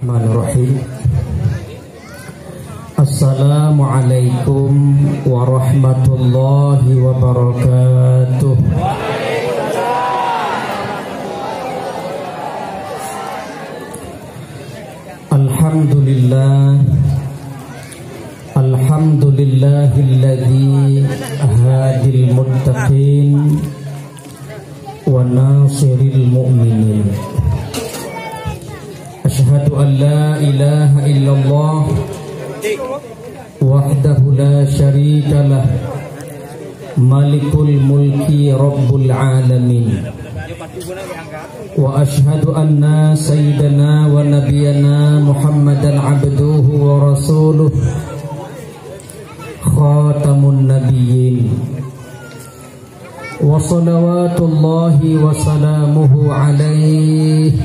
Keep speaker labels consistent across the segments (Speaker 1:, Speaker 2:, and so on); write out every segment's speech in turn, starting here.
Speaker 1: Bismillahirrahmanirrahim. Assalamualaikum warahmatullahi wabarakatuh. Alhamdulillah, alhamdulillahilladzi hadil muttaqin wa nasiril mu'minin. Asyhadu an la ilaha illallah wahdahu la syarika lah, malikul mulki rabbul alamin. Wa asyhadu anna sayyidana wa nabiyyana Muhammadan abduhu wa rasuluh, khatamun nabiyyin. Wa salawatullahi wa salamuhu alaihi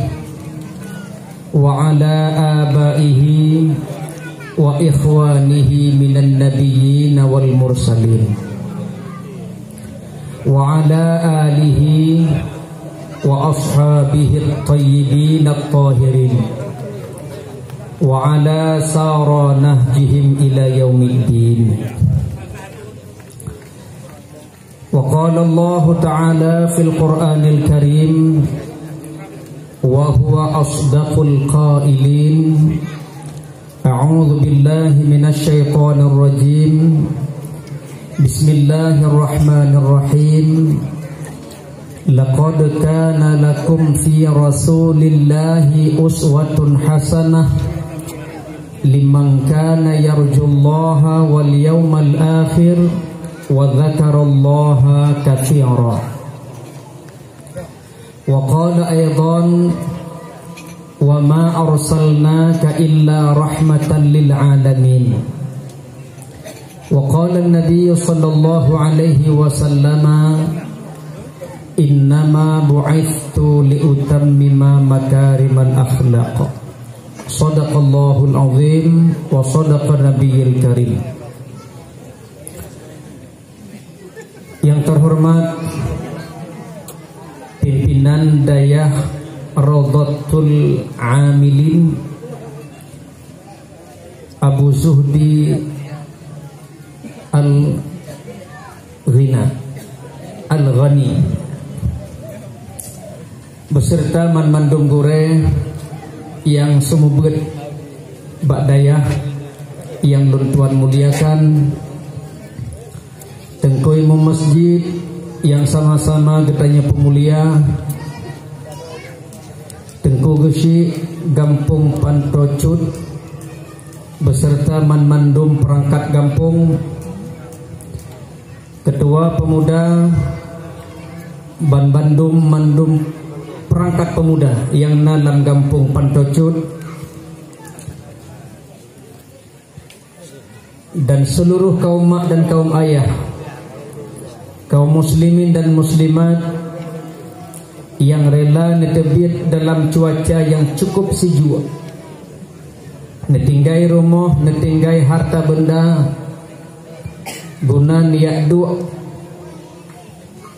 Speaker 1: wa ala abaihi wa ikhwanihi minan nabiyyin wal mursalin wa ala alihi wa ashabihi at-tayyibin at-tahirin wa ala sara nahjihim ila yaumiddin. Wa qala Allah ta'ala fil Qur'anil Karim wa huwa asdaqul qailin. A'udzu billahi minasy syaithanir rajim. Bismillahirrahmanirrahim. Laqad kana lakum fi rasulillahi uswatun hasanah liman kana yarjullaha wal yawmal akhir wa dzakarallaha katsiran. Wa qala aidan wa ma arsalnaka illa rahmatan lil alamin. Wa qala an-nabiy sallallahu alaihi wasallam innama bu'ithtu li utammima makarimal akhlaq. Shadaqallahul azim wa shadaqa nabiyil karim. Yang terhormat pimpinan Dayah Rawdatul Amilin Abu Zuhdi Al-Ghani beserta mandum gure yang sumubet bak dayah yang Tuan muliakan, tengkoi masjid yang sama-sama getanya pemulia, Tengku Gesi Gampung Pantocut beserta mandum perangkat gampung, ketua pemuda Ban Bandung mandum perangkat pemuda yang dalam Gampung Pantocut, dan seluruh kaum mak dan kaum ayah, kaum muslimin dan muslimat yang rela netebit dalam cuaca yang cukup sejuk, netinggai rumah, netinggai harta benda, guna niat doa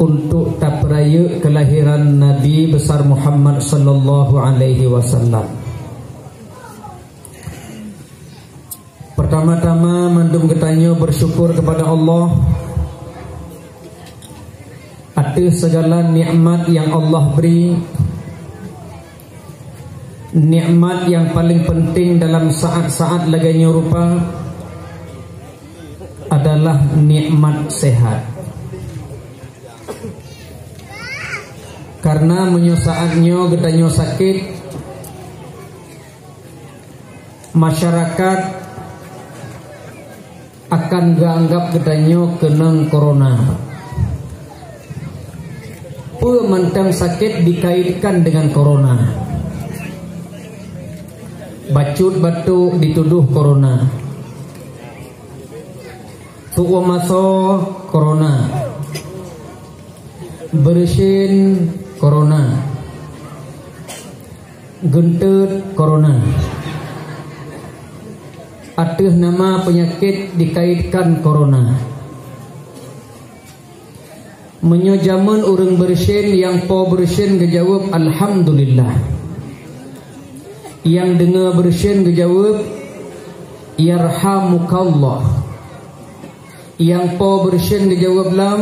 Speaker 1: untuk tapraya kelahiran Nabi besar Muhammad sallallahu alaihi wasallam. Pertama-tama mandum getanyo bersyukur kepada Allah atas segala nikmat yang Allah beri. Nikmat yang paling penting dalam saat-saat laganya rupa adalah nikmat sehat. Karena menyosaatnyo getanyo sakit, masyarakat akan ganggap getanyo kenang corona. Mentang sakit dikaitkan dengan corona, bacut batuk dituduh corona, tuwa maso corona, bersin corona, gentut corona. Atas nama penyakit dikaitkan corona. Menyojaman orang bersin yang po bersin gejawab alhamdulillah. Yang dengar bersin kejawab yarhamukallah. Yang po bersin kejawab lam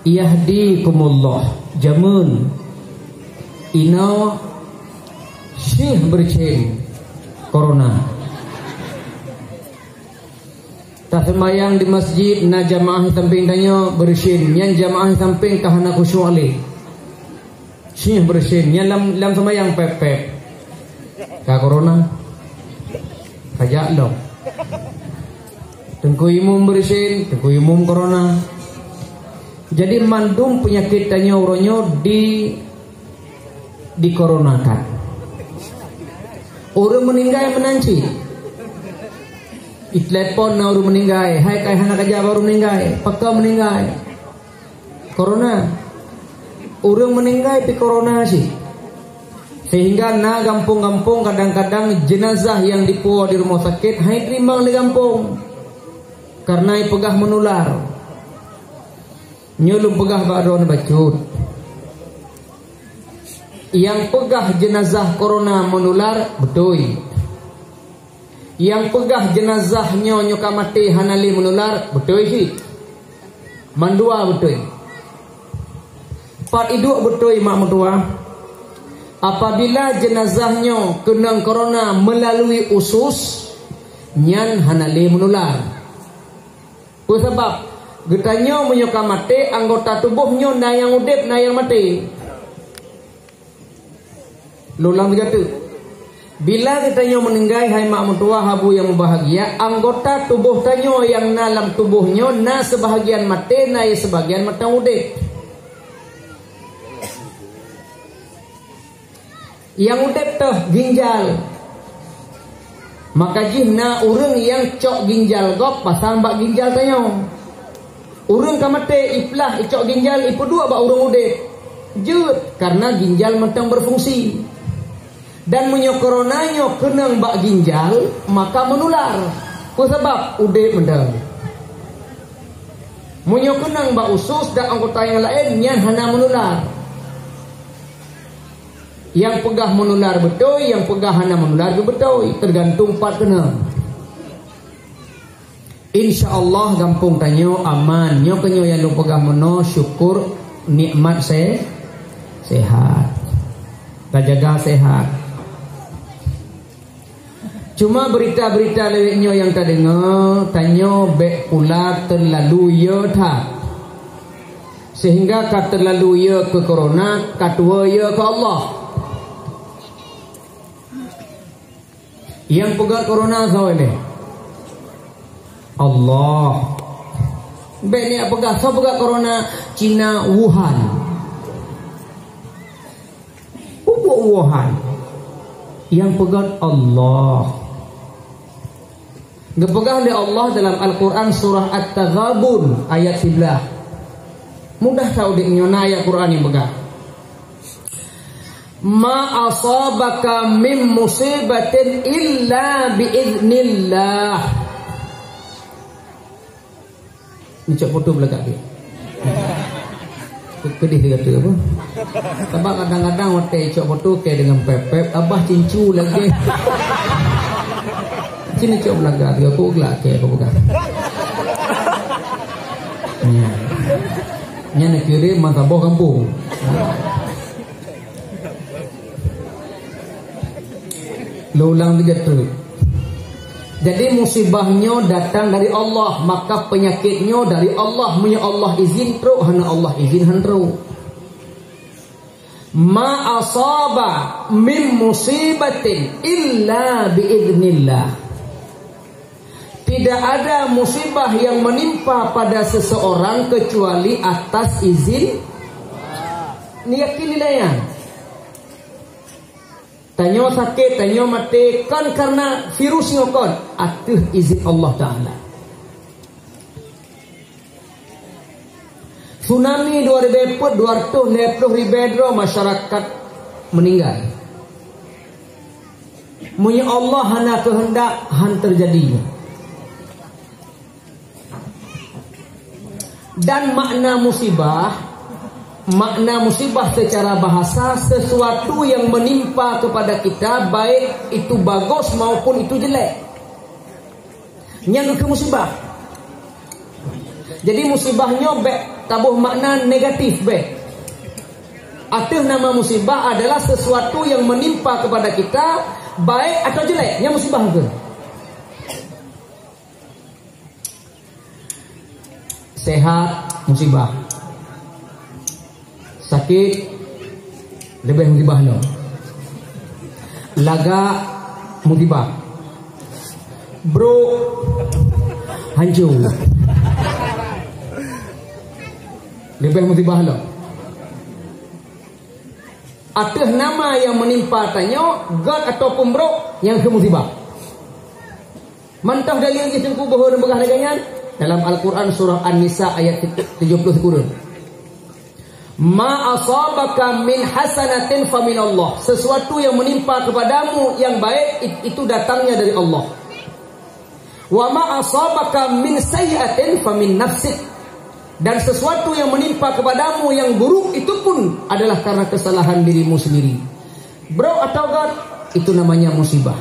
Speaker 1: yahdikumullah. Jamun ina syih bersin corona. Tak semayang di masjid na jamaah samping tanya bersin, yang jamaah samping kahana khusyuk alih. Syih bersin, yang lam semayang pep-pep. Ka corona. Kajak lo. Tengku imum bersin, tengku imum corona. Jadi mandum penyakit tanya uronyo dikoronakan. Orang meninggal menanci. Telepon na orang meninggal. Hai kai hana kerja baru meninggal. Pakka meninggal. Corona. Orang meninggal pi corona sih. Sehingga na kampung-kampung kadang-kadang jenazah yang dipuo di rumah sakit hai terima di kampung. Karena pegah menular. Nyulung pegah baron bacut. Yang pegah jenazah corona menular betul. Yang pegah jenazahnya nyoka mati hanali menular betul sih. Mandua betul. Part iduk betul mak mertua. Apabila jenazahnya kena corona melalui usus nyan hanali menular. Ku sebab getanya menyoka mati anggota tubuhnya na yang udip na yang mati. Lulang begitu. Bila kitanya meninggal hai mak mertua habu yang bahagia, anggota tubuh tanyo yang dalam tubuhnya na sebahagian mati na sebahagian mata udip. Yang udip tuh ginjal. Maka jihna urang yang cok ginjal gop pasang bak ginjal tanyo. Urang ka mati iplah icok ginjal ipu dua bak urang udip. Jut karena ginjal mentang berfungsi. Dan menyokoronanya kenang bak ginjal maka menular. Ku sebab udip mendang. Menyokenang bak usus dan anggota yang lain yang hana menular. Yang pegah menular betul, yang pegah hana menular betul, tergantung part kena. InsyaAllah gampung tanyo aman. Nyo kenyo yang lu pegah meno syukur nikmat sehat. Tak jaga sehat. Cuma berita-berita leweknya yang tak dengar, tanyo bek pula terlalu ya tak. Sehingga kat terlalu ya ke corona, katua ya ke Allah. Yang pegang corona sao ini? Allah. Bek ni pegang, sao pegang corona? Cina Wuhan. Wuhan. Yang pegang Allah. Dipegang oleh Allah dalam Al-Quran surah At-Taghabun ayat 11. Mudah tahu diknyona ayat Quran yang pegang. Ma asabaka min musibatin illa biiznillah. Ini cak foto belakang dia. Kedih dia kata apa? Sebab kadang-kadang waktu cak foto kayak dengan pep-pep abah cincu lagi. Sini cok belakang dia aku gelak kayak aku pegang. Nya nak kirim mata bawah kampung. Lo ulang tiga tu. Jadi musibahnya datang dari Allah, maka penyakitnya dari Allah. Punya Allah izin teruk, hana Allah izin hanru. Ma asaba min musibatin illa biiznillah. Tidak ada musibah yang menimpa pada seseorang kecuali atas izin. Yakinilah ya. Tanyo sakit, tanyo mati kan karena virus ngokon. Atuh izin Allah Ta'ala. Tsunami 200 ribu masyarakat meninggal. Munya Allah hana kehendak han terjadinya. Dan makna musibah Makna musibah secara bahasa sesuatu yang menimpa kepada kita, baik itu bagus maupun itu jelek. Yang ke musibah. Jadi musibahnya tabuh makna negatif be. Arti nama musibah adalah sesuatu yang menimpa kepada kita, baik atau jelek. Yang musibah ke. Sehat musibah. Sakit lebih musibah no. Laga musibah. Bro hancur lebih musibah no. Atas nama yang menimpa tanya God ataupun bro yang ke musibah. Mantah dalil yang sungguh bahwa begah dengan dalam Al-Quran surah An-Nisa ayat 70 kurun. Ma asabaka min hasanatin famin Allah. Sesuatu yang menimpa kepadamu yang baik itu datangnya dari Allah. Wa ma asabaka min sayyi'atin famin nafsik. Dan sesuatu yang menimpa kepadamu yang buruk itu pun adalah karena kesalahan dirimu sendiri. Bro atau God, itu namanya musibah.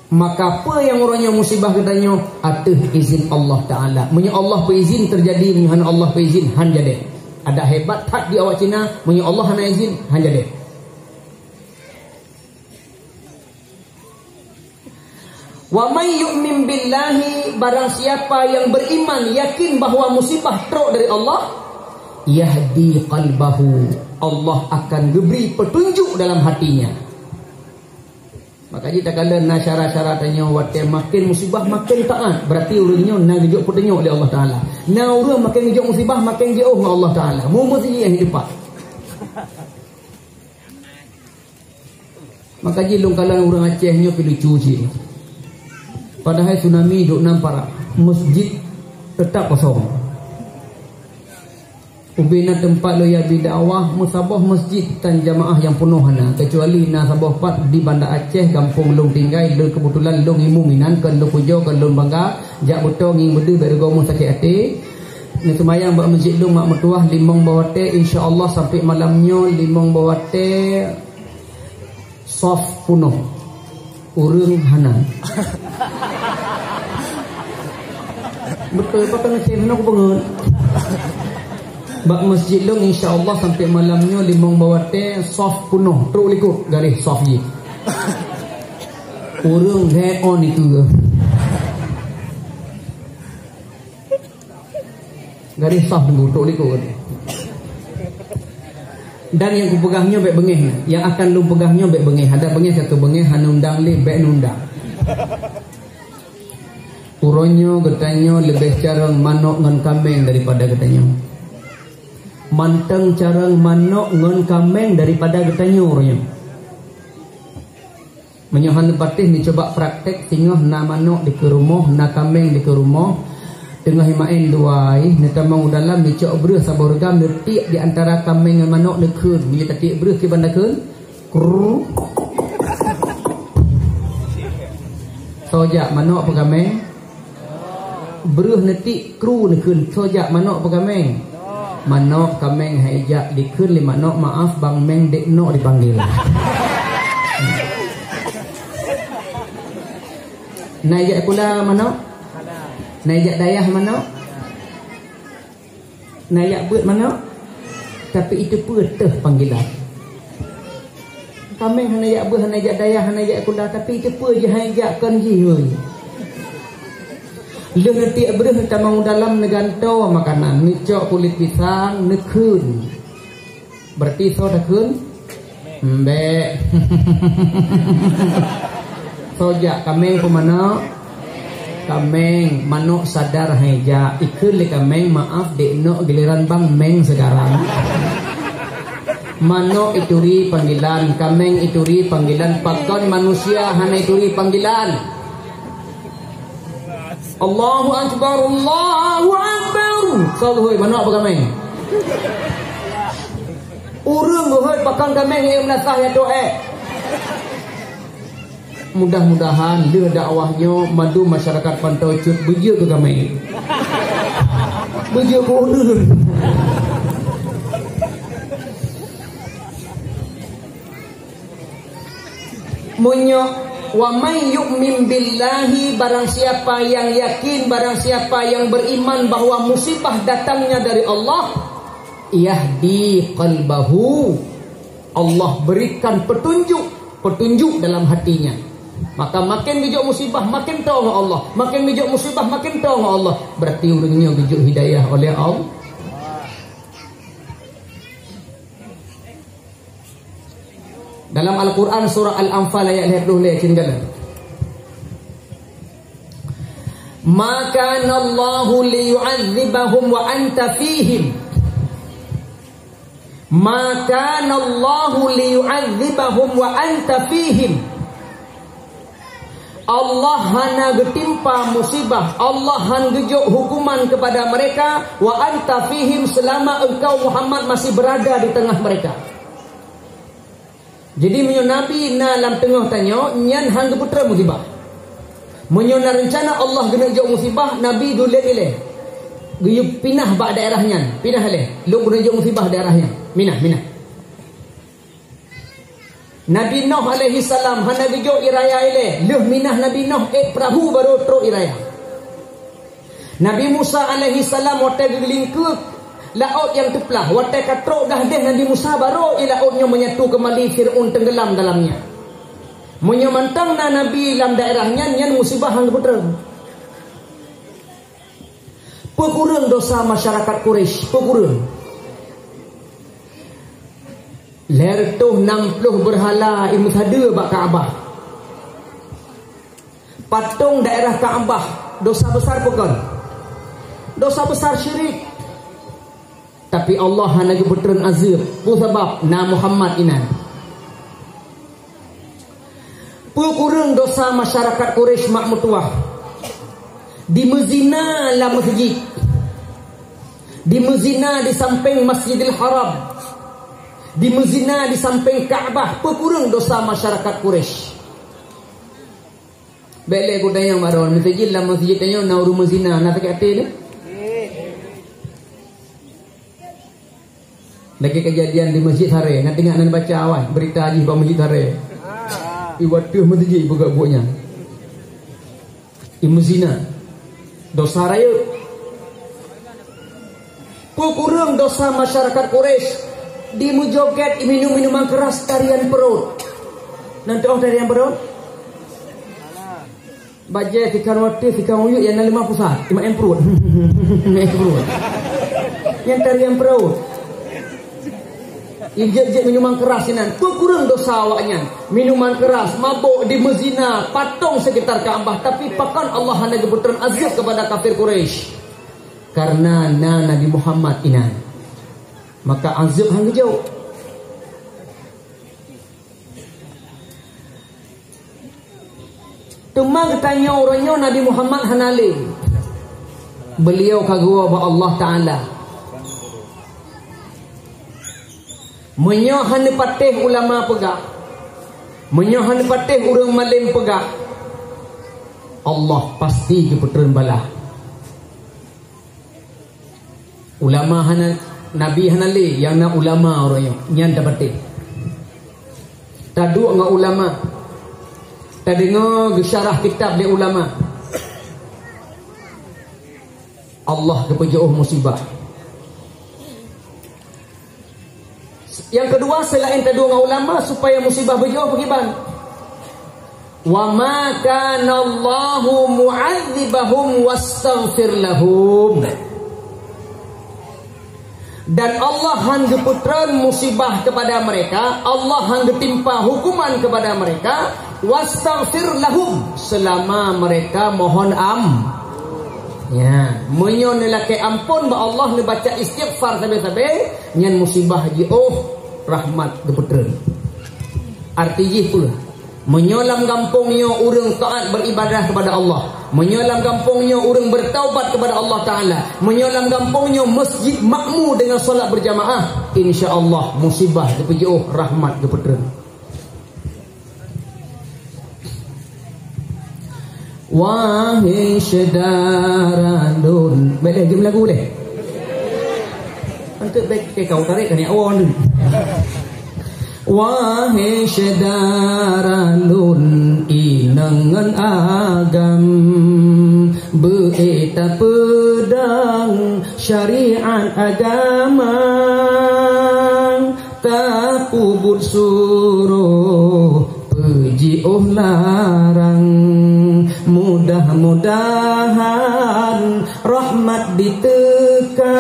Speaker 1: Maka apa yang orangnya musibah katanya atas izin Allah Ta'ala. Punya Allah berizin terjadi, punya Allah berizin han jadi. Ada hebat tak di awak Cina, punya Allah hana izin han jadi. Wa may yu'min billahi, barang siapa yang beriman yakin bahwa musibah teruk dari Allah, yahdi qalbahu, Allah akan beri petunjuk dalam hatinya. Maka kita kala na syarat-syaratnya wate makin musibah makin taat, berarti urangnya na gejuk petunjuk oleh Allah Taala. Na urang makin gejuk musibah makin jauh dengan Allah Taala. Mu mesti yang hidup. Maka jilung kala urang Acehnya pi lucu je. Padahal tsunami duk nampak masjid tetap kosong. Ubina tempat lo ya bidawah musabah masjid tan jamaah yang penuh hana, kecuali na sabah pat di Banda Aceh kampung Long Tinggai le kebetulan long imu minan kan lo pujo kan long bangga jak beto nging bede bergomo sakit hati ni semayang bak masjid long mak mertuah limong bawate insyaallah sampai malamnya limong bawate soft penuh urang hana. Betul apa kena cek nak bangun. Bak masjid long insyaallah sampai malamnya limong bawate soft penuh teruk likut garis soft je. Urang he on itu ke. Garis soft dulu teruk likut. Dan yang ku pegahnya baik bengih, yang akan lu pegahnya baik bengih. Ada bengih satu bengih hanundang li baik nundang. Uronyo katanya lebih carang manok ngan kambing daripada katanya. Manteng carang manok ngan kambing daripada katanya uronyo. Menyohan patih ni coba praktek tinggal na manok di ke rumah, na kambing di ke rumah. Tengah main duai, ni tamang dalam ni cok berus saborgam detik di antara kambing dan manok dekun. Bila detik berus ke bandakun. Sojak manok apa kambing? Berus detik kru dekun. Sojak manok apa kambing? Manok kambing hajak dikun li manok maaf bang meng dek nok dipanggil. Najak pula manok? Najak dayah mana? Najak buat mana? Tapi itu petah panggilan. Kami hanajak buat, hanajak dayah, hanajak kuda. Tapi itu pun je hajakkan je. Lu nanti berus tamang dalam negantau makanan. Nicok kulit pisang, nekun. Berarti so nekun? Mbek. Sojak kami pemana? Kameng manok sadar haja ikut le kameng maaf dek no giliran bang meng sekarang. Manok ituri panggilan, kameng ituri panggilan, pakon manusia hana ituri panggilan. Allahu akbar, Allahu akbar. Salhoi manok apa kameng? Urang hoi pakon kameng yang menasah ya doa. Mudah-mudahan dia dakwahnya madu masyarakat Pantau Cut beja ke kami. Bejo bodoh. Munyo wa may yu'min billahi, barang siapa yang yakin, barang siapa yang beriman bahwa musibah datangnya dari Allah, yahdi qalbahu, Allah berikan petunjuk dalam hatinya. Maka makin bijak musibah makin tahu Allah, makin bijak musibah makin tahu Allah. Berarti orangnya bijak hidayah oleh Allah. Dalam Al-Quran surah Al-Anfal ayat 20 tinggal. Maka Allahu liyu'adzibahum wa anta fihim. Maka Allahu liyu'adzibahum wa anta fihim. Allah hana getimpa musibah, Allah han gejuk hukuman kepada mereka, wa anta fihim, selama engkau Muhammad masih berada di tengah mereka. Jadi menyo Nabi na dalam tengah tanya nyan hang putra musibah. Menyo na rencana Allah gena jauh musibah, Nabi dulek-lek. Guyup pinah bak daerahnya, pinah leh. Lu gena jauh musibah daerahnya. Minah. Nabi Nuh alaihi salam hana gejo iraya ile. Luh minah Nabi Nuh perahu baru tro iraya. Nabi Musa alaihi salam hotel gelingkuk laut yang teplah, watai katrok dah deh Nabi Musa baru lautnya menyatu kembali, Fir'aun tenggelam dalamnya. Menyemantang na Nabi dalam daerahnya nyan musibah hang putra. Pekurang dosa masyarakat Quraisy, pekurang. Lertuh 60 berhala ilmu sada bak Kaabah. Patung daerah Kaabah, dosa besar bukan? Dosa besar syirik. Tapi Allah hanya berterang azab. Bu sebab na Muhammad inan. Pekurang dosa masyarakat Quraisy mak mutuah. Di mezina la masjid. Di mezina di samping Masjidil Haram. Di mezina di samping Kaabah. Pekurang dosa masyarakat Quraisy. Bele ko dayang maron masjid la masjid tayo na rumah zina na takate ni. Lagi kejadian di Masjid Hare, nanti nak baca awan berita haji di Masjid Hare. Iwatuh masjid buka buahnya. Imu zina, dosa raya. Pekurang dosa masyarakat Quraisy di mujoget minum minuman keras tarian perut. Nanti tarian perut. Baca fikar wati fikar uyuk yang 5 pusat, 5 perut. Yang tarian perut. Ijek minuman keras ini, kurang dosa awaknya. Minuman keras, mabuk, di mezina, patung sekitar Kaabah. Tapi pakan Allah hanya kebetulan azab kepada kafir Quraisy. Karena Nabi Muhammad ini. Maka azab hanya jauh. Temang tanya orangnya Nabi Muhammad hanali. Beliau kagua ba Allah Ta'ala. Menyohan patih ulama pegah, menyohan patih orang malim pegah, Allah pasti keputusan bala. Ulama hana Nabi hanali yang na ulama orangnya nyan dapatih. Tadu ngah ulama, tadengo syarah kitab de ulama. Allah kepejauh musibah. Yang kedua selain kedua ulama supaya musibah berjauh bagaimana? Wa ma kana Allahu mu'adzibahum wastaghfir lahum. Dan Allah hang putran musibah kepada mereka, Allah hang timpa hukuman kepada mereka, wastaghfir lahum, selama mereka mohon ya, menyon lelaki ampun ba Allah ni baca istighfar sampai-sampai nyan musibah ji rahmat deputreun. Artinya pula menyolam kampungnya orang taat beribadah kepada Allah, menyolam kampungnya orang bertaubat kepada Allah Ta'ala, menyolam kampungnya masjid makmur dengan solat berjamaah, insya-Allah musibah dipejauh rahmat deputreun. Wahai sedarandun, boleh jom lagu deh. Untuk baik ke kau tarik kan ya awal ni. Wahai sedaralun inangan agam beeta pedang syariat agama tapubut suruh puji larang mudah-mudahan rahmat diteka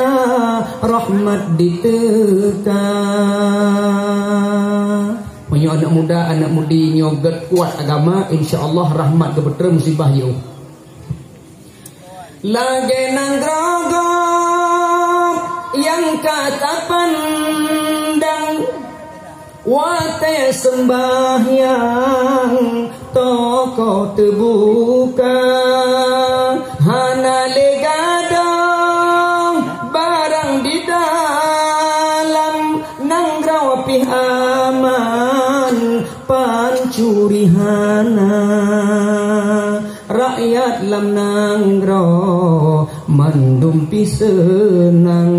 Speaker 1: punya anak muda anak mudi nyoget kuat agama insyaallah rahmat kebetul musibah yo lagi nang grogok yang kata pandang wate sembahyang toko terbuka hana legadong barang di dalam nang grawapi aman pancuri hana rakyat lam nanggro mandumpi senang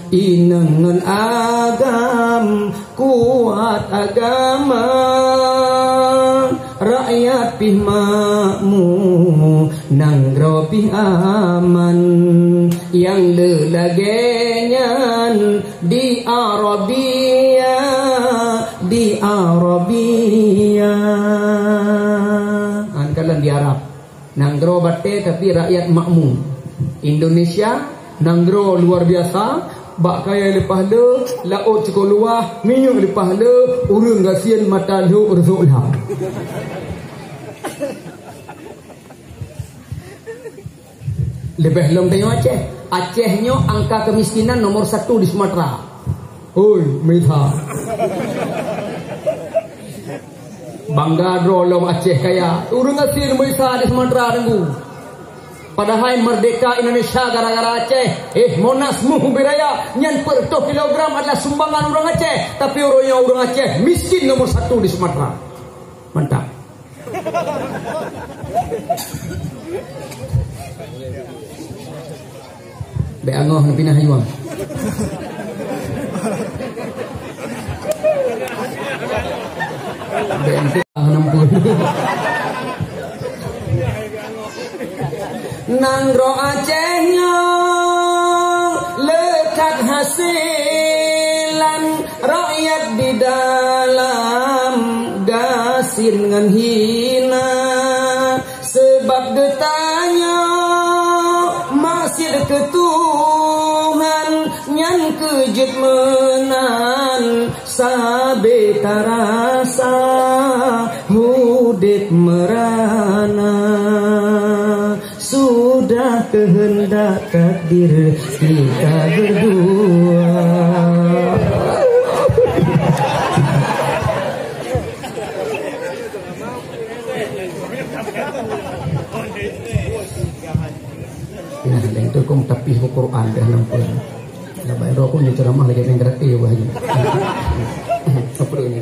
Speaker 1: inangan agam kuat agama rakyat pih makmu nanggro pih aman yang lelagenyan di Arabia kalian di Arab nanggro bate tapi rakyat makmum Indonesia nanggro luar biasa bak kaya lepas le laut cukup luah minyak lepas le urang gasian mata lu urzulha lebih lom tengok Acehnya angka kemiskinan nomor 1 di Sumatera. Oi Mitha bangga drolom Aceh kaya urang asir Mitha di Sumatera tunggu. Padahal merdeka Indonesia gara-gara Aceh. Monas Muhbiraya nyan per 2 kilogram adalah sumbangan orang Aceh. Tapi orang Aceh miskin nomor 1 di Sumatera. Mantap. Be angoh na pinahayuang. Be ante nampun. Nanggro Acehnya lekat hasilan rakyat di dalam gasin ngan hina sebab detanya masih ketuhan nyan kejut menan sabe tarasa hudip merana sudah kehendak takdir kita berdua. Nah, yang itu kong tapi Quran dah nampak. Nah, baik roh pun ceramah lagi yang gratis wah ini. Apa ini?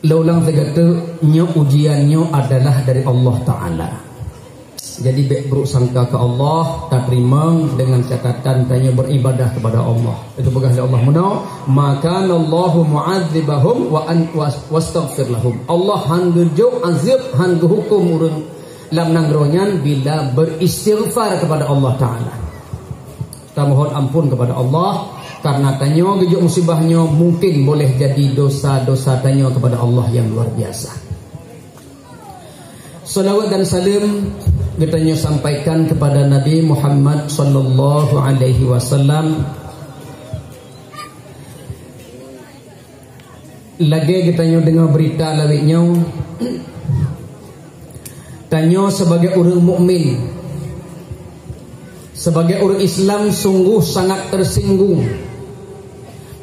Speaker 1: Laulang segala nyo ujiannya adalah dari Allah Ta'ala. Jadi baik bersangka ke Allah, tak terima dengan catatan tanya beribadah kepada Allah. Itu begas Allah menau, maka Allahu mu'adzibahum wa wastaghfir lahum. Allah hanggejuk azab hangge hukum urang lam nangronyan bila beristighfar kepada Allah Ta'ala. Kita mohon ampun kepada Allah. Karena tanya gejuk musibahnya mungkin boleh jadi dosa-dosa tanya kepada Allah yang luar biasa. Salawat dan salam kita sampaikan kepada Nabi Muhammad sallallahu alaihi wasallam. Lagi kita dengar berita lawitnya. Tanya sebagai orang mukmin, sebagai orang Islam sungguh sangat tersinggung.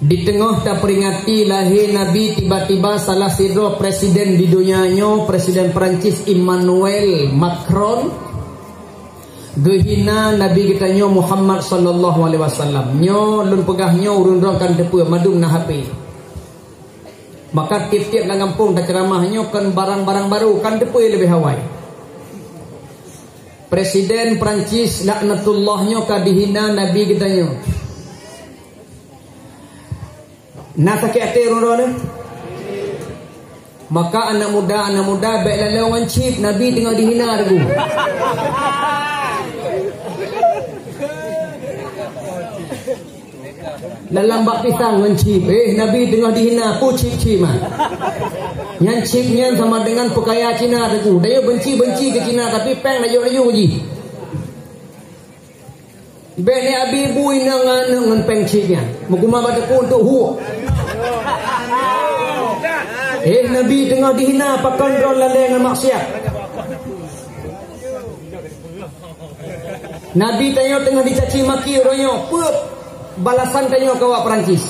Speaker 1: Di tengah tak peringati lahir Nabi, tiba-tiba salah satu presiden di dunianya, Presiden Perancis Emmanuel Macron, gehina Nabi kita nyo Muhammad sallallahu alaihi wasallam. Nyo lun pegahnya urun-urun kan depa madung na HP. Maka tiap-tiap nang kampung tak ceramahnya kan barang-barang baru kan depa lebih hawai. Presiden Perancis laknatullahnya kadihina Nabi kitanya. Nak sakit hati orang-orang. Maka anak muda baik lawan cip Nabi tengah dihina tu. Dalam bak pisang mencip Nabi tengah dihina ku cip-cip mah. Yang cipnya sama dengan pekaya Cina tu. Dia benci ke Cina tapi peng layu-layu je. Bene abi bui ngan peng cipnya. Mukuma bata ku untuk hu. Nabi tengah dihina pakai drone lalai dengan maksiat. Nabi tanya tengah dicaci maki orangnya. Balasan tanya kawak Perancis.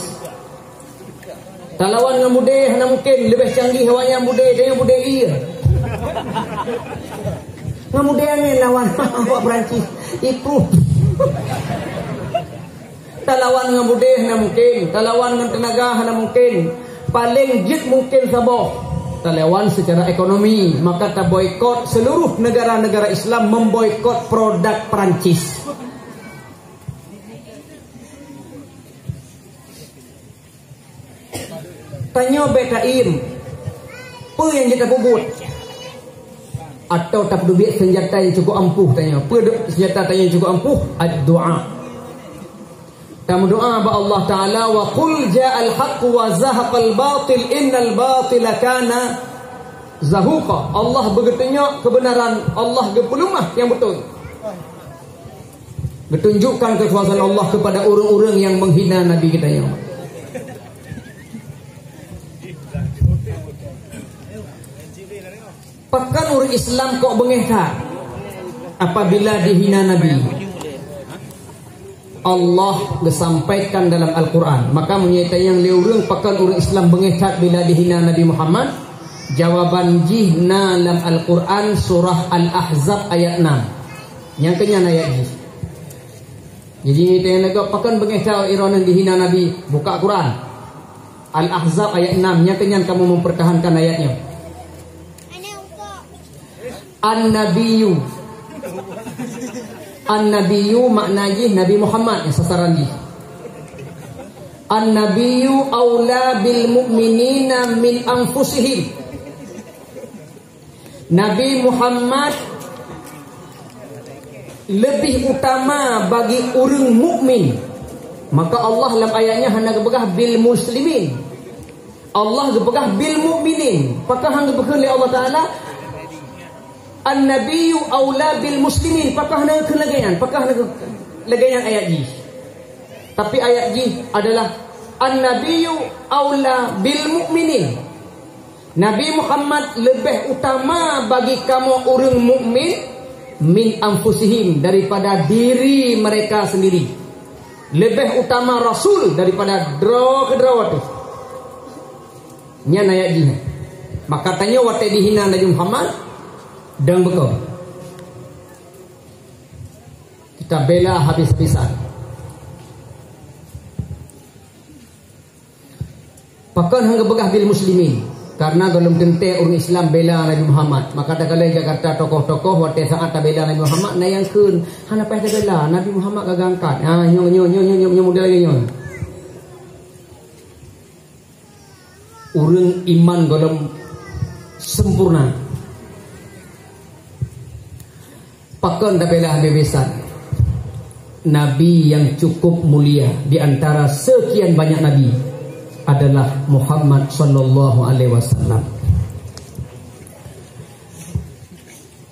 Speaker 1: Talawan dengan budaya hana mungkin lebih canggih hawanya budaya tanya budaya iya. Dengan budaya ni lawan kawak Perancis itu. Talawan dengan budaya hana mungkin, talawan dengan tenaga hana mungkin. Paling jit mungkin sabah talawan secara ekonomi, maka ta boikot seluruh negara-negara Islam memboikot produk Perancis. Tanya betaim apa yang kita bubut atau tak duit senjata yang cukup ampuh tanya apa senjata yang cukup ampuh ad-du'a. Kamu doa ba Allah Ta'ala wa qul ja'al haqq wa zahaqal batil innal batila kana zahuqa. Allah bergetanya kebenaran, Allah gepelumah yang betul. Bertunjukkan kekuasaan Allah kepada orang-orang yang menghina Nabi kita ya. Pakan orang Islam kok bengekak apabila dihina Nabi. Allah disampaikan dalam Al-Quran. Maka menyatakan yang liurung pakan orang Islam bengekak bila dihina Nabi Muhammad. Jawaban jihna dalam Al-Quran surah Al-Ahzab ayat 6. Yang kenyan ayat jih. Jadi yang negak pakan bengekak ironan dihina Nabi. Buka Quran Al-Ahzab ayat 6. Yang kenyan kamu mempertahankan ayatnya. An-Nabiyyu. An-Nabiyyu maknanya Nabi Muhammad yang sasaran dia. An-Nabiyyu aula bil mu'minina min anfusihim. Nabi Muhammad lebih utama bagi orang mukmin. Maka Allah dalam ayatnya hanya gebegah bil muslimin. Allah gebegah bil mu'minin. Apakah hang gebegah oleh Allah Ta'ala An-Nabiyyu aula bil muslimin. Pakah nak kelagayan, pakah nak lagayan ayat ji. Tapi ayat ji adalah An-Nabiyyu aula bil mu'minin. Nabi Muhammad lebih utama bagi kamu orang mukmin min anfusihim daripada diri mereka sendiri. Lebih utama Rasul daripada draw tu. Nya ayat ji. Maka tanya wate dihina Nabi Muhammad dan bekal kita bela habis-habisan. Pakan hang begah bil muslimin karena golong tente orang Islam bela Nabi Muhammad. Maka tak kala Jakarta tokoh-tokoh wate saat ta bela Nabi Muhammad na yang keun hana payah bela Nabi Muhammad gagangkat. Nyo model lagi nyo. Urang iman golong sempurna. Pakan dah bela habisan. Nabi yang cukup mulia di antara sekian banyak nabi adalah Muhammad sallallahu alaihi wasallam.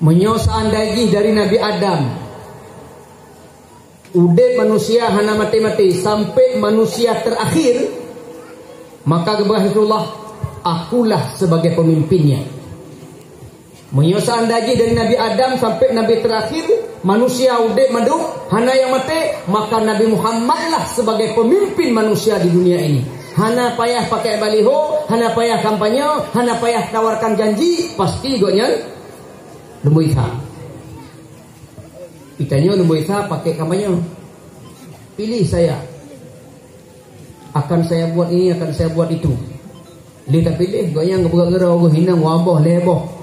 Speaker 1: Menyosaan daging dari Nabi Adam. Udah manusia hana mati-mati sampai manusia terakhir. Maka kepada Rasulullah, akulah sebagai pemimpinnya. Menyosaan daging dari Nabi Adam sampai Nabi terakhir, manusia udah madu, hana yang mati, maka Nabi Muhammadlah sebagai pemimpin manusia di dunia ini. Hana payah pakai baliho, hana payah kampanye, hana payah tawarkan janji, pasti gonya lembu isa. Itanya lembu isa pakai kampanye. Pilih saya. Akan saya buat ini, akan saya buat itu. Dia tak pilih, gonya ngebuka gerau, hinang, wabah, leboh.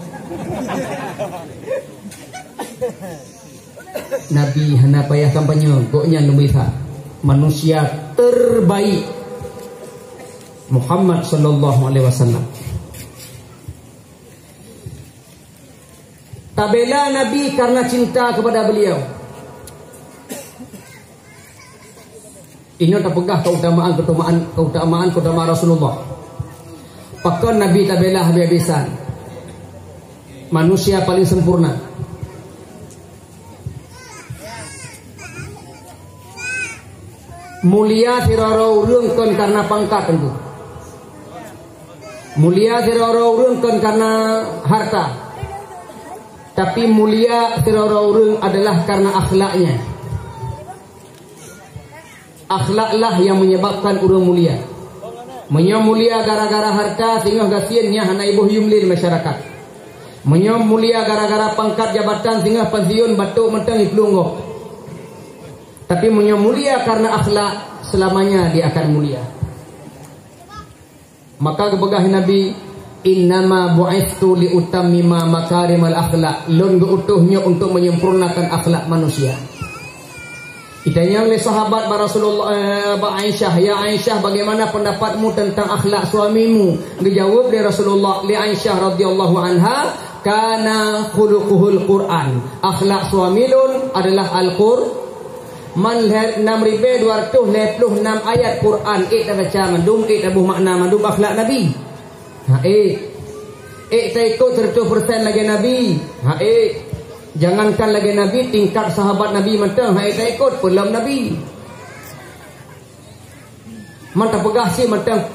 Speaker 1: Nabi hana payah kampanye goknya lebih manusia terbaik Muhammad sallallahu alaihi wasallam. Tabela Nabi karena cinta kepada beliau. Ini terpegah keutamaan Rasulullah. Pakan Nabi tabela habis-habisan. Manusia paling sempurna. Mulia sirara urang kon karena pangkat tentu. Mulia sirara urang kon karena harta. Tapi mulia sirara urang adalah karena akhlaknya. Akhlaklah yang menyebabkan urang mulia. Menyo mulia gara-gara harta sehingga gasiannya hana ibu yumlir masyarakat. Menyo mulia gara-gara pangkat jabatan sehingga pensiun batuk mentang iplungok. Tapi menyo mulia karena akhlak selamanya dia akan mulia. Maka kebegah Nabi, innama bu'ithu liutammima makarimal akhlak. Lun geutuhnya untuk menyempurnakan akhlak manusia. Ditanya oleh sahabat Rasulullah Aisyah, ya Aisyah, bagaimana pendapatmu tentang akhlak suamimu? Dijawab dari Rasulullah li Aisyah radhiyallahu anha, kana khuluquhul Quran. Akhlak suamilun adalah Al-Qur'an. Man 6226 ayat Quran tak baca mandum tak tabuh makna mandum akhlak Nabi. Tak ikut 100% lagi Nabi. Jangankan lagi Nabi, tingkat sahabat Nabi mentang tak ikut belum Nabi. Mantap pegah sih mentang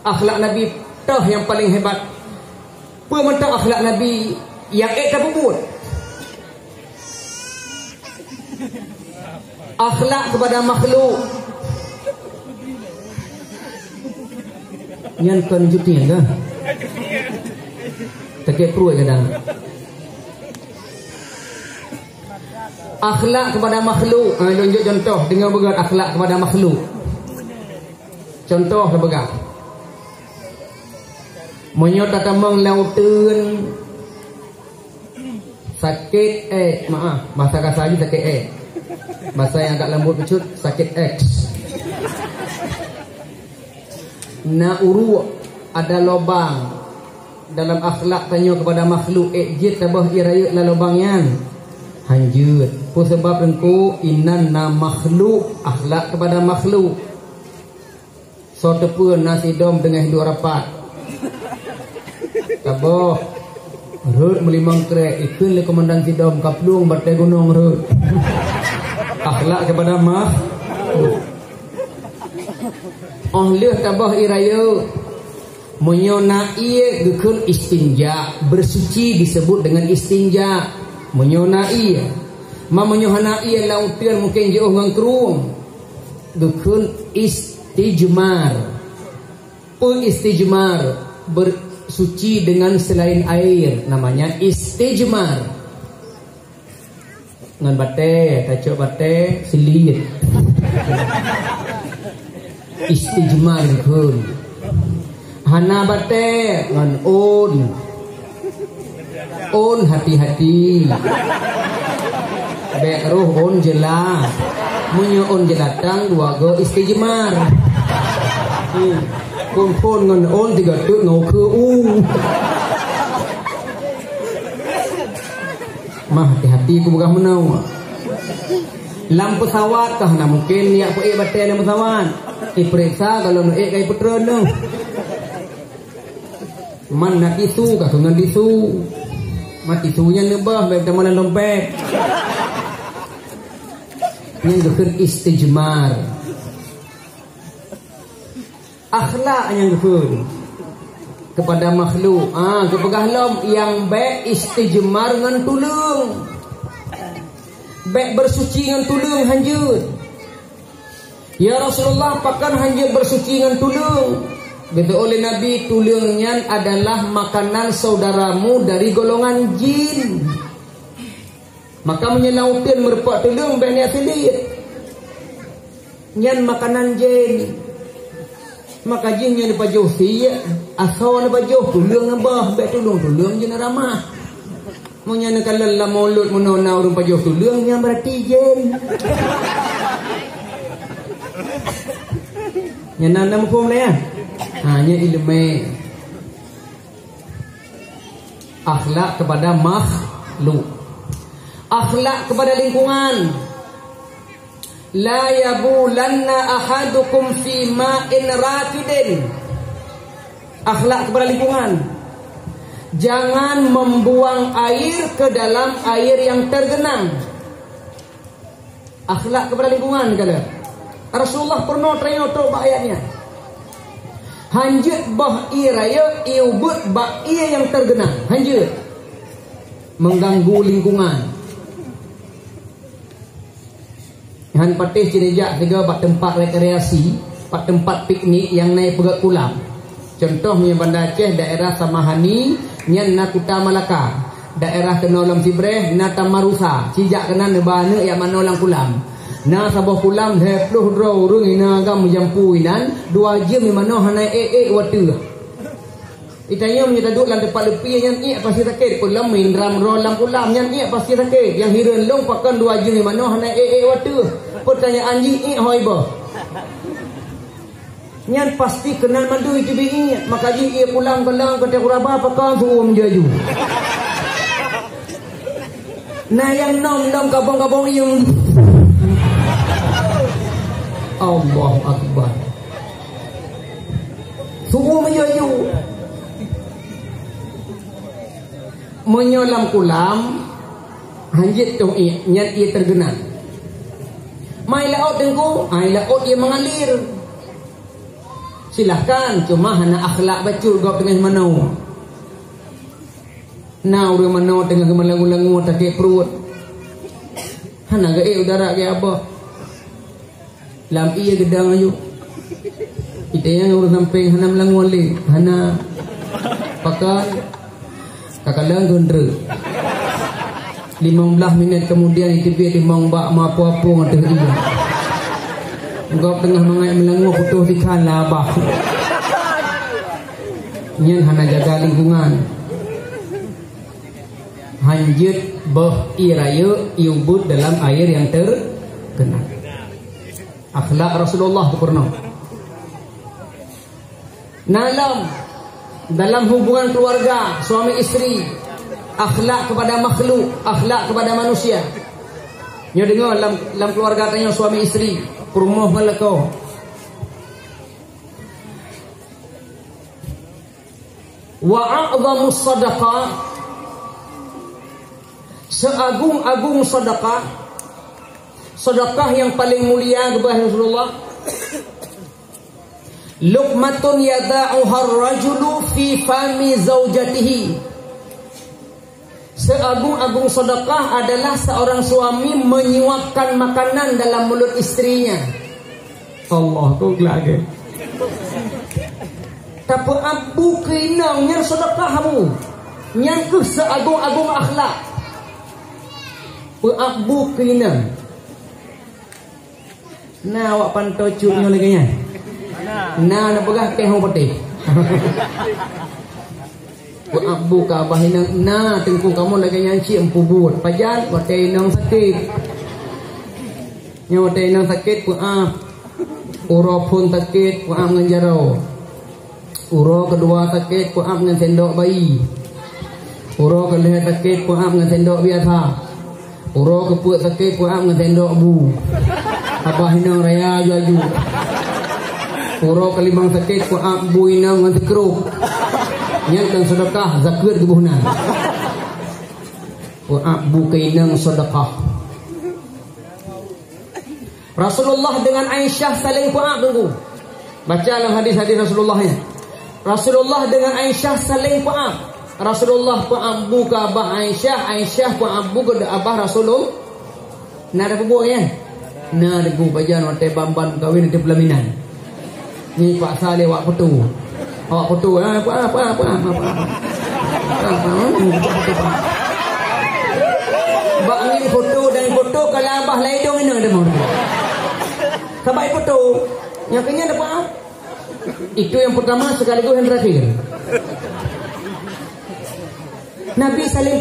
Speaker 1: akhlak Nabi tah yang paling hebat. Apa mentang akhlak Nabi yang tak puput. Akhlak kepada makhluk. Yang konjuknya kan? Tak perlu kadang. Akhlak kepada makhluk. Tunjuk contoh dengan begat akhlak kepada makhluk. Contoh begat. Menyot tatamang lautan sakit maaf bahasa kasar sakit bahasa yang agak lembut pecut sakit X. Nauru ada lubang dalam akhlak tanya kepada makhluk jit tabah irayut la lubangnya hanjut. Apa sebab engkau inan na makhluk akhlak kepada makhluk. So tepun nasi dom dengan hidup rapat. Tabah rut melimang krek ikun le komandan sidom kaplung batai gunung rut. Akhlak kepada makhluk. Leh tabah iraya menyona ia gekun istinja, bersuci disebut dengan istinja. Menyona ia menyona ia lautan mungkin jauh ngang keruang gekun istijmar. Istijmar bersuci dengan selain air namanya istijmar. Ngan bate, taco bate, silit. Istijmar kun. Hana bate, ngan on hati-hati. Bek ruh on jelas. Munyo on jelatang dua go istijmar. Pun ngan on tiga tu ngau ke mah hati-hati ku bukan menau. Lampu pesawat kah na mungkin niat pe batai lampu pesawat. Periksa kalau nak kai putera tu. Man nak tisu kah dengan tisu. Mati tisunya nebah baik mana dompet. Yang gekun istijmar. Akhlak yang gekun kepada makhluk. Kepegah lom yang baik istijmar ngan tulung. Baik bersuci ngan tulung hanjut. Ya Rasulullah pakan hanjut bersuci ngan tulung. Betul oleh Nabi tulungnya adalah makanan saudaramu dari golongan jin. Maka menyelautin merupak tulung baik niat selit. Nyan makanan jin. Maka jinnya di pajuh siya asal di pajuh tulung nambah baik tulung je ramah. Munya nak kalau la mulut menona urang pajoh tu leungnya berarti jen. Nya nana mufum lah ya. Hanya ilmu akhlak kepada makhluk. Akhlak kepada lingkungan. La yabulanna ahadukum fi ma'in rakidin. Akhlak kepada lingkungan. Jangan membuang air ke dalam air yang tergenang. Akhlak kepada lingkungan kata. Rasulullah pernah teringat ayatnya. Hanjut bah iraya iubut bah ia yang tergenang. Hanjut. Mengganggu lingkungan. Han patih cinejak tiga bak tempat rekreasi, bak tempat piknik yang naik pegat kulam. Contohnya Banda Aceh daerah Samahani, nyan Nakuta Malaka, daerah Kenolam Sibreh, Nata Marusa, cijak kena nebana yang manolang kulam. Na sabah kulam hepluh draw urung ina agam jampu inan 2 jam di mana hanai water. Itanya menyata duduk dalam tempat lepi yang ia pasti sakit. Kulam main ram rolam kulam yang ia pasti sakit. Yang hiran long pakan 2 jam di mana hanai water. Pertanyaan ji hoi bah. Nyan pasti kenal mandu itu bi maka ji ia pulang kelang kata kuraba pakan suruh menjaju. Nah yang nom kabong-kabong yang Allahu Akbar. Subuh menjaju. Menyolam kulam hanjit tu nyat ia tergenang. Mai laut tengku, ai laut ia mengalir. Silahkan, cuma hana akhlak bacul gop dengan manau. Nau dia manau tengah gemelangu-langu tak perut. Hana gae udara ke apa? Lam iya gedang ayu. Kita yang urus samping hana melangu ali, hana pakai kakalang gondre. 15 minit kemudian itu dia timang bak apa-apa ngata dia. Gop tengah mengai melangu putus ikan lah abah. Nyen hana jaga lingkungan. Hanjut bah iraya iubut dalam air yang tergenang. Akhlak Rasulullah itu pernah. Dalam hubungan keluarga suami isteri, akhlak kepada makhluk, akhlak kepada manusia. Nyo dengar dalam keluarga tanya suami isteri, perumah malakau. Wa a'zamu sadaqah, seagung-agung sedekah, sedekah yang paling mulia kepada Rasulullah, luqmatun yada'uha ar-rajulu fi fami zaujatihi. Seagung-agung sedekah adalah seorang suami menyuapkan makanan dalam mulut istrinya. Allah tu lagi. Tapi abu kena nyer sedekahmu, nyer ke seagung-agung akhlak. Abu kena. Nah awak pantau cuknya lagi nya. Nah nak pegah teh hong putih. Abu ka bahina na tengku kamu lagi nyanci empu buat pajan watai nang sakit. Nya watai nang sakit uro pun sakit ngan jarau. Uro kedua sakit ngan sendok bayi. Uro kelih sakit ngan sendok biasa. Uro keput sakit ngan sendok bu. Abah hinang raya jaju. Uro kelimang sakit bu hinang ngan sekeruk. Nyat dan sedekah zakat kebuhnan. Bu kainang sedekah. Rasulullah dengan Aisyah saling tunggu. Baca dalam hadis-hadis Rasulullahnya. Rasulullah dengan Aisyah saling Rasulullah bu ke abah Aisyah, Aisyah bu ke abah Rasulullah. Nah ada bubuh ya. Nah ada bu bajan watai bamban kawin di pelaminan. Ni Pak Saleh wak petu. Awak foto apa. Bak ni foto dan foto kalau abah lain dong ini ada mau. Sabai foto. Yang kenyang dapat. Itu yang pertama sekaligus yang terakhir. Nabi saling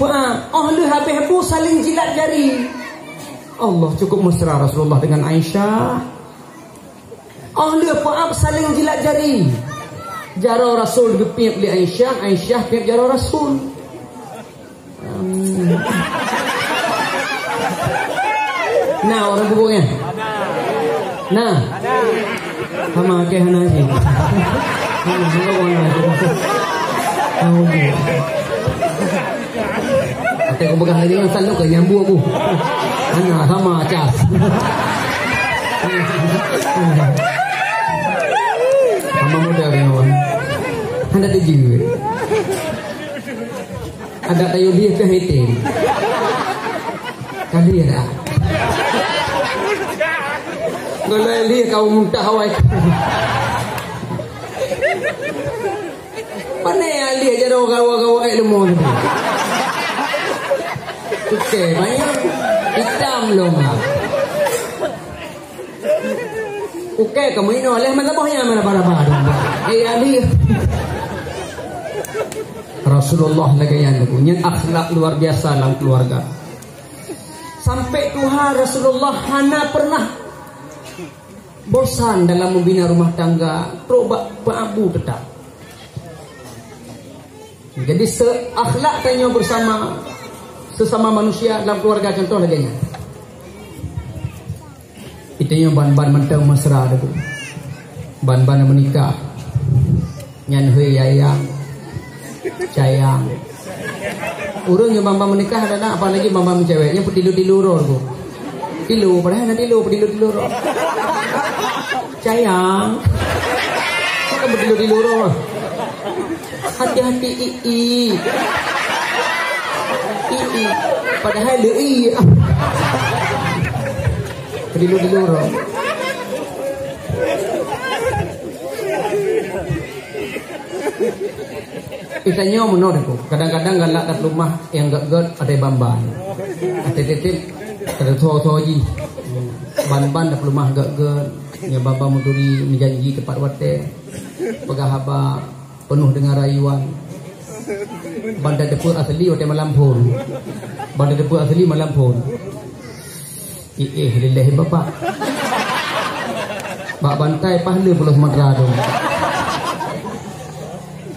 Speaker 1: ahli habis saling jilat jari. Allah cukup mesra Rasulullah dengan Aisyah. Ahli saling jilat jari. Jara Rasul dipiap oleh Aisyah, Aisyah piap jara Rasul. Nah orang bubuknya. Nah. Sama ke hana je. Hana orang aje. Tahu dia. Aku pegang lagi dengan sanduk ke nyambu aku. Hana sama cas. Sama modal yang awak. Anda tuju. Ada tayu dia ke hitam. Kali ada. Kalau dia kau muntah awak. Mana yang dia jadi orang ilmu ni? Okey, banyak hitam loma. Okey, kamu ini oleh mana bohnya mana para-para. Ali Rasulullah lagi yang punya akhlak luar biasa dalam keluarga. Sampai Tuhan Rasulullah hana pernah bosan dalam membina rumah tangga, terobak berabu tetap. Jadi seakhlak tanya bersama sesama manusia dalam keluarga, contoh lagi. Kita yang ban-ban mentang mesra tu, ban-ban menikah, nyan hui yayang, sayang. Urang yang bamba menikah ada nak, apalagi bamba ceweknya petilu-tiluror tu. Tilu, padahal nak tilu, petilu-tiluror. Sayang, kita petilu-tiluror. Hati-hati ii. Padahal dia petilu-tiluror. Itanya menor aku. Kadang-kadang galak kat rumah yang gak ada bamban. Ada titip, ada tua-tua ji. Ban-ban kat rumah gak yang bamba muturi menjanji tempat wate. Pegahaba penuh dengan rayuan. Bandar depu asli wate Malampun. Bandar depu asli Malampun. Lillahi bapak. Bak bantai pahala puluh madra tu.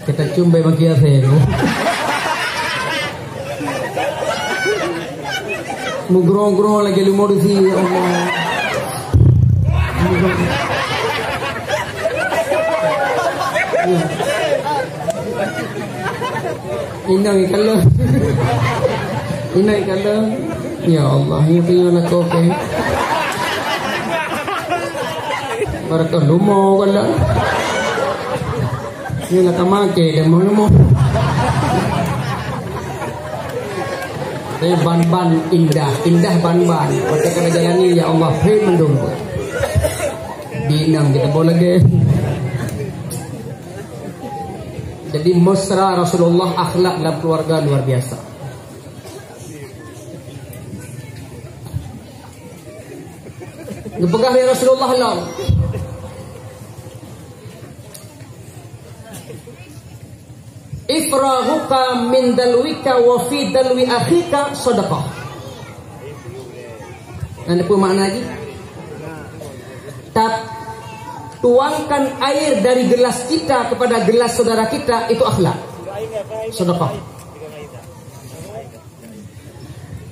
Speaker 1: Kita cumbai bagi asal. Mugrong-grong lagi lumur di sini. Allah. Inang kalau. Inang kalau. Ya Allah, ini punya nak okey. Barakah lumur kalau. Ini lah kamake dan mau. Ban-ban indah ban-ban. Waktu kena jalani ya Allah, hei mendung. Binang kita boleh lagi. Jadi mesra Rasulullah, akhlak dalam keluarga luar biasa. Ngepegah ya Rasulullah lah. Ifrahuka min dalwika wa fi dalwi akhika sadaqah. Ada apa makna lagi? Tuangkan air dari gelas kita kepada gelas saudara kita, itu akhlak. Sedekah.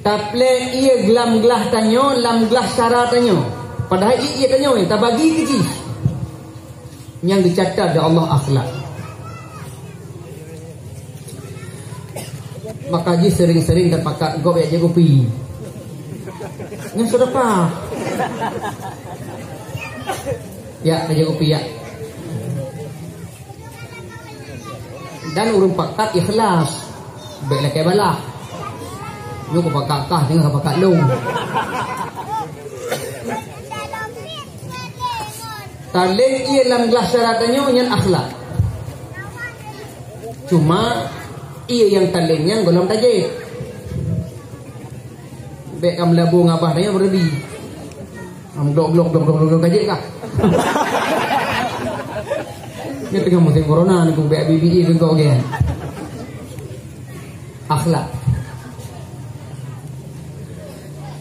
Speaker 1: Taple ia gelam gelah tanyo, lam gelah cara tanyo. Padahal ia tanyo tak bagi keji. Yang dicatat oleh Allah akhlak. Maka ji sering-sering terpakat gop aja kopi. Yang sedekah. Ya, aja kopi ya. Dan urung pakat ikhlas. Baiklah kayak balah. Lu ko pakat kah dengan pakat long. Taleng ia dalam gelas syaratnya yang akhlak. Cuma ia yang talengnya golong tajik. Baik kam labu ngabah tanya berlebih. Blok tajik kah? Ini tengah musim corona ni kung BBI kung kau gen. akhlak.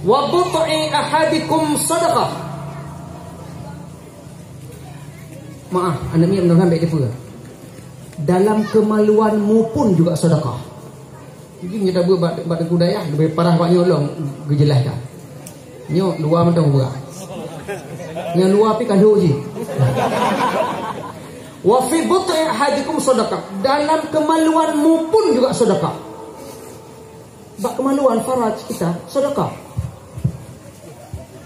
Speaker 1: Wa but'i ahadikum sadaqah. Maaf, anak ni mendengar baik dia. Dalam kemaluanmu pun juga sedekah. Mungkin kita buat budaya lebih parah pak nyolong gejelaskan. Nyo luar mentang buka. Yang luar pi kandung je. Wa fi but'i ahadikum sadaqah. Dalam kemaluanmu pun juga sedekah. Bak kemaluan faraj kita sedekah.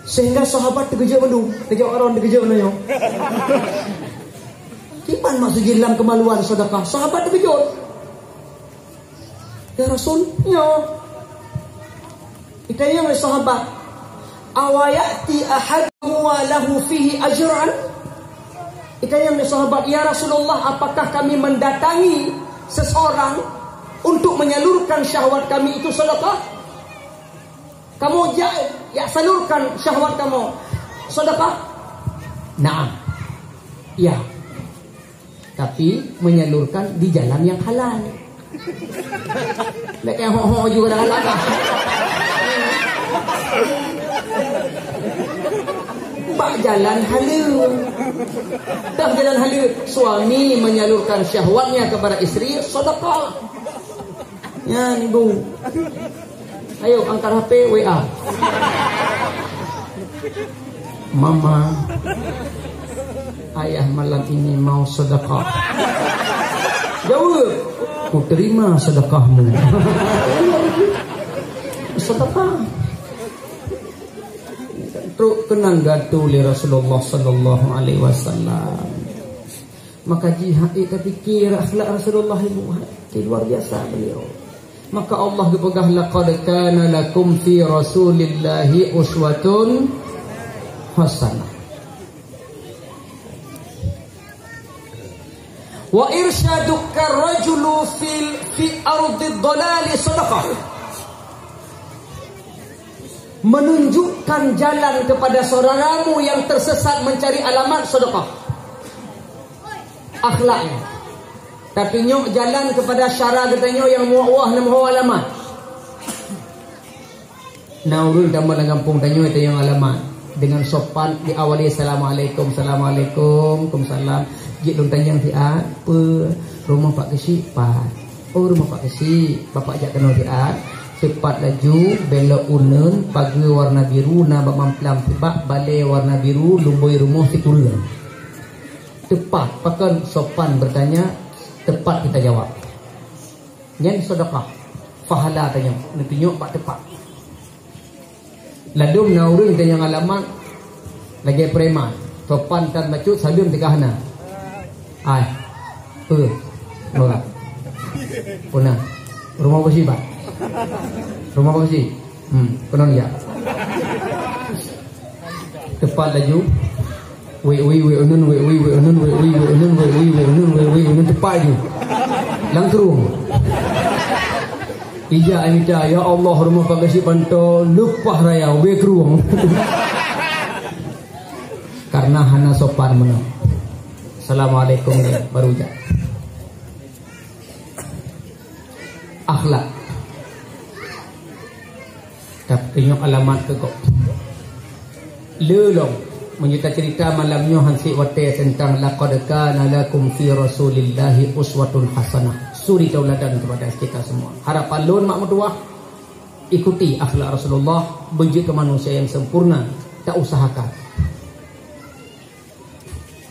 Speaker 1: Sehingga sahabat terkejut mendu, terkejut orang terkejut nanya. Kipan maksud dalam kemaluan sedekah? Sahabat terkejut. Ya Rasul, ya. Ditanya oleh sahabat, awayati ahadu wa lahu fihi ajran? Ditanya oleh sahabat, ya Rasulullah, apakah kami mendatangi seseorang untuk menyalurkan syahwat kami itu sedekah? Kamu ya salurkan syahwat kamu sedekah? Naam. Ya. Tapi menyalurkan di jalan yang halal. Lek yang ho juga dah halal. Pak jalan halal. Dah jalan halal. Suami menyalurkan syahwatnya kepada istri sedekah. Ya ibu. Ayo angkat HP WA. Mama, ayah malam ini mau sedekah. Jawab, ku terima sedekahmu. Sedekah. Truk kenang gatu li Rasulullah sallallahu alaihi wasallam. Maka jihad kita fikir akhlak Rasulullah ibu luar biasa beliau. Maka Allah berpegang laqad kana lakum fi rasulillahi uswatun hasanah. Wa irsyaduka rajulu fi ardi dhalali sadaqah. Menunjukkan jalan kepada saudaramu yang tersesat mencari alamat sedekah. Akhlaknya. Tapi nyok jalan kepada syara katanya yang muawah dan muawah alamat. Naurul dalam kampung tanya itu yang alamat. Dengan sopan diawali assalamualaikum, assalamualaikum, waalaikumsalam. Jik long tanya dia apa rumah Pak Kesi Pak. Oh rumah Pak Kesi, bapak ajak kenal dia. Cepat laju belok unen pagi warna biru nabak mamplam tibak balai warna biru lumbui rumah sikulan. Tepat pakan sopan bertanya. Tepat kita jawab. Yang sedekah. Fahala tanya. Tunjuk pak tepat. Ladum naurun tanya alamat. Lagi preman. Topan kan bacut salim tikahna. Ai. Nolak. Puna. Rumah bersih pak. Rumah bersih. Penon ya. Tepat laju. Unun tepat je. Langsung. Ija minta ya Allah rumah Pak Kesi Panto lupa raya we keruang. Karena hana sopan menang. Assalamualaikum baru ja. Akhlak. Tapi tengok alamat ke kok. Lelong mencerita malamnya hansi wate tentang laqad kana lakum fi rasulillahi uswatun hasanah. Suri tauladan kepada kita semua. Harapan lun mak mertua ikuti akhlak Rasulullah, benci ke manusia yang sempurna, tak usahakan.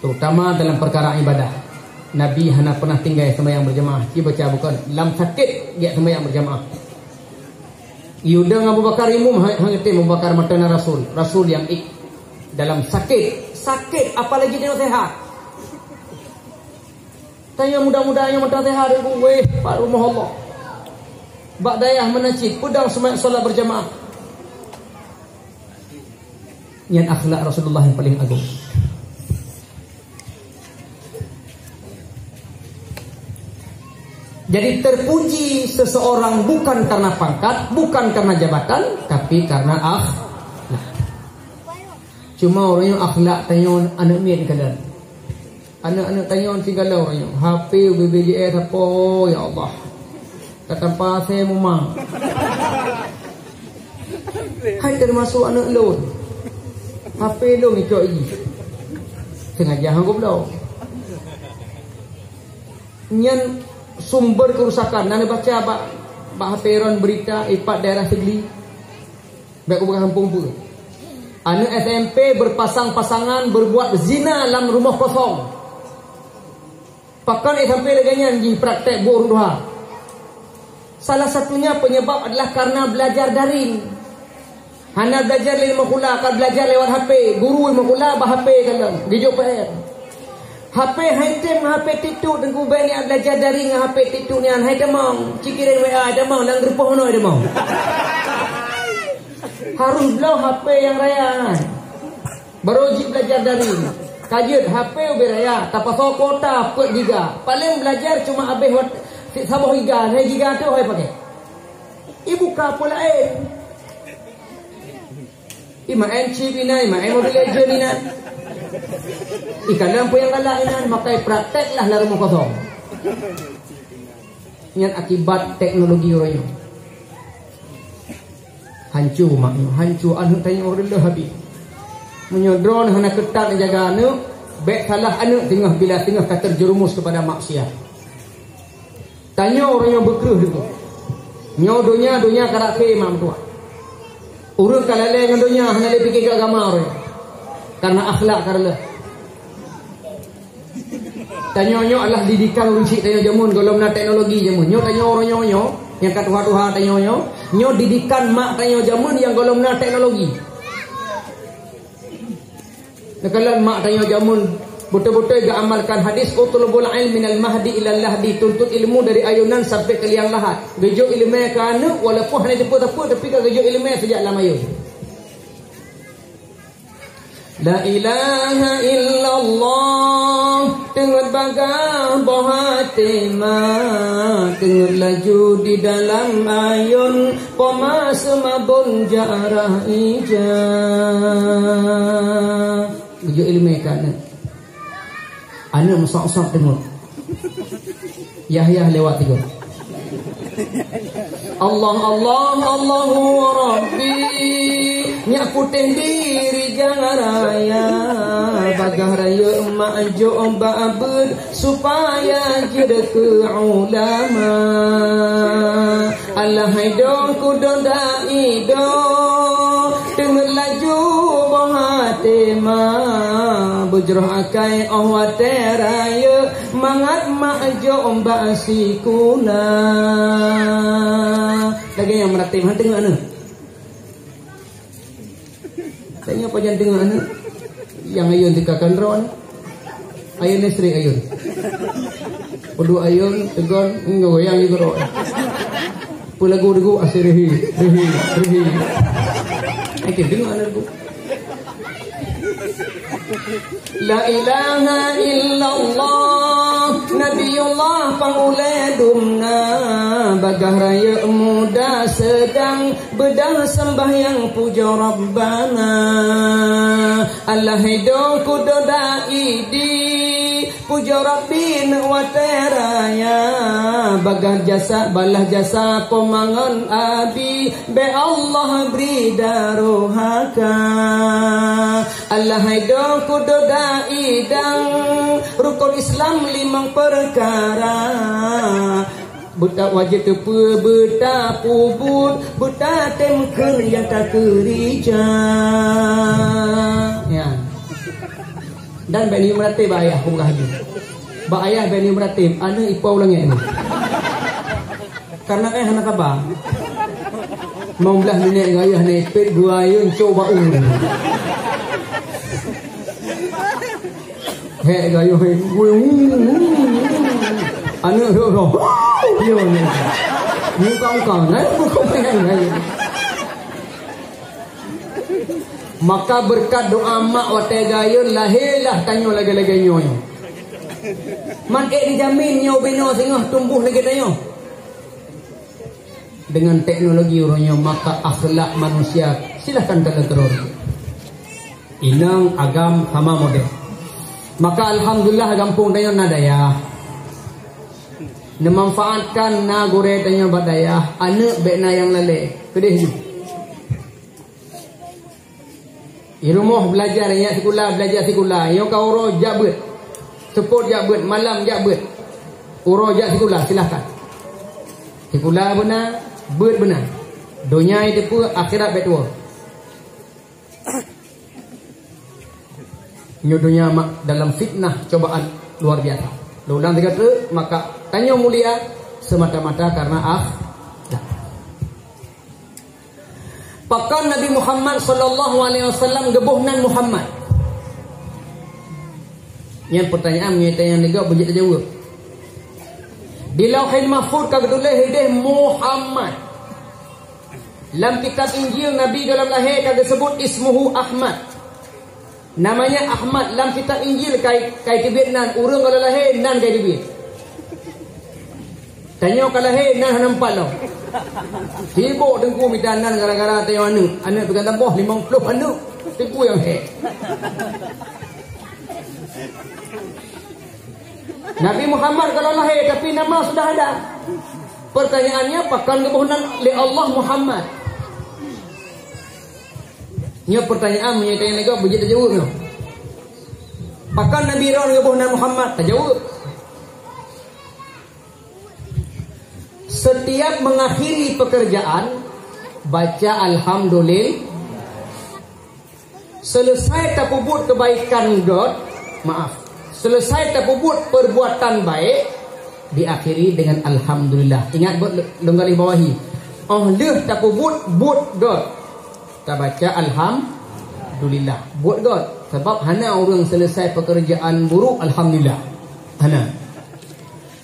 Speaker 1: Terutama dalam perkara ibadah. Nabi hana pernah tinggal sembahyang berjamaah. Dia baca bukan lam sakit dia sembahyang berjamaah. Yudang Abu Bakar imum hangete Abu Bakar matana Rasul. Rasul yang dalam sakit apalagi dia sehat. Tanya mudah-mudahnya mata sehat ibu weh pak rumah Allah. Bak dayah menacik pedang sembahyang solat berjamaah. Yang akhlak Rasulullah yang paling agung. Jadi terpuji seseorang bukan karena pangkat, bukan karena jabatan, tapi karena akhlak. Cuma orang yang akhlak tanya anak mian kadang. Anak-anak tanya tinggal orang yang HP, BBJS apa ya Allah. Tak tanpa saya memang. Hai termasuk anak lo. HP lo mikir lagi. Sengaja hang goblok. Nyan sumber kerusakan nana baca bak HP ron berita ipat daerah Segli. Baik bukan kampung pun. Anak SMP berpasang-pasangan berbuat zina dalam rumah kosong. Pakan SMP leganyan di praktek burung doha. Salah satunya penyebab adalah karena belajar daring. Hana belajar lewat makula, akan belajar lewat HP. Guru makula bah HP kalau dijuk PR. HP haitem HP tituk dan ku ni belajar daring HP tituk ni hai demang. Cikirin WA demang lang grupo no demang. Harus belau HP yang raya. Baru wajib belajar daring. Kajian HP beraya, tak pasal kota per giga. Paling belajar cuma habis sabah giga, hai giga tu hai pakai. Ibu ka pula main chip ini, main Mobile Legends ini. Ikan lampu yang kalah ini, makai praktek lah dalam rumah kosong. Ini akibat teknologi orang. Hancur maknya, hancur anu tanya orang dah habis. Menyodron hana ketat jaga anu, baik salah anu tengah bila tengah terjerumus kepada maksiat. Tanya orang yang berkeruh itu. Nyodonya dunia karakter mam tua. Urut kalale dengan dunia hanya lebih fikir agama orang. Karena akhlak karena. Tanya-nyo adalah didikan unsik tanya jamun golong na teknologi jamun. Nyo tanya orang nyo yang kat Tuhan tanya nyo didikan mak tanya jamun yang golong na teknologi. Nakalan mak tanya jamun betul-betul gak amalkan hadis utulubul ilmi minal mahdi ilal lahdi, tuntut ilmu dari ayunan sampai ke liang lahat. Gejo ilmu kana walaupun hanya jemput apa tapi ke gejo ilmu sejak lama ayun. La ilaha illallah dengar bagah bohatima dengar laju di dalam ayun poma semabun jarah ijah. Gejo ilmu kana anak masak-masak tengok Yahya lewat tiga Allah Allahu Rabbi nyak putih diri jangan raya bagah raya maju ba'abud supaya jadi ke ulama Allah hidung kudu da'ido dengar laju bohatima bujroh akai awateraya mangat ma'jo basikuna lagi yang meratim tengok mana tanya apa jangan tengok mana yang ayun dikakan ron ayun istri ayun Udu ayun tegon ngoyang juga ron pulagu-lagu asirihi rihi oke tengok mana tu La ilaha illallah Nabiullah panguledumna bagah raya muda sedang bedah sembahyang puja Rabbana Allah hidup kudu daidi puja Rabbina wa teraya bagah jasa balah jasa pemangan abi be Allah beri daruhaka Allah hidup kudu daidang rukun Islam 5 perkara buta wajib tepu buta pubut buta temker yang tak kerja ya dan bani meratib ayah bukan haji ba ayah bani meratib ana ipau ulangnya ini karena anak abang mau belah nenek ayah ni pet gua ayun coba hei gayo hei anu ro yo ni ni kang bukan pengen maka berkat doa mak wate gayun lahirlah tanyo lagi-lagi nyonya man dijamin nyo beno singah tumbuh lagi tanyo dengan teknologi orangnya maka akhlak manusia silahkan kalian terus inang agam hama model maka alhamdulillah gampung dayon nadaya Memanfaatkan na gore tanya badaya anak bekna yang lale kedih ni. Di rumah belajar ya sekolah belajar sekolah. Yo ka uro jabut. Sepot jabut malam jabut. Uro jak sekolah silakan. Sekolah benar, bet benar. Dunia itu pun akhirat betul. Nyo dunia dalam fitnah cobaan luar biasa. Ulang tiga tu, maka tanya mulia semata-mata karena Pakan Nabi Muhammad sallallahu alaihi wasallam gebuhnan Muhammad. Yang pertanyaan yang negak bunyi jawab. Di Lauhul Mahfuz kagak tulis hideh Muhammad. Dalam kitab Injil Nabi dalam lahir kagak sebut ismuhu Ahmad. Namanya Ahmad dalam kitab Injil kai tibit nan urang kalau lahir nan kai tibit. Tanya kalau lahir nan nampak lo. Sibuk dengku minta nan gara-gara tanya anak pegang tambah 50 anak. Tipu yang he. Nabi Muhammad kalau lahir tapi nama sudah ada. Pertanyaannya apakah kebunan li Allah Muhammad? Ini pertanyaan menyatakan negara begitu jawab. Pakan Nabi Ron kebunan Muhammad terjawab. Setiap mengakhiri pekerjaan baca alhamdulillah. Selesai terpubut kebaikan God, maaf. Selesai terpubut perbuatan baik diakhiri dengan alhamdulillah. Ingat buat lenggali bawahi. Oh leh terpubut but God. Kita baca alhamdulillah. Buat God. Sebab hana orang selesai pekerjaan buruk alhamdulillah. Hana.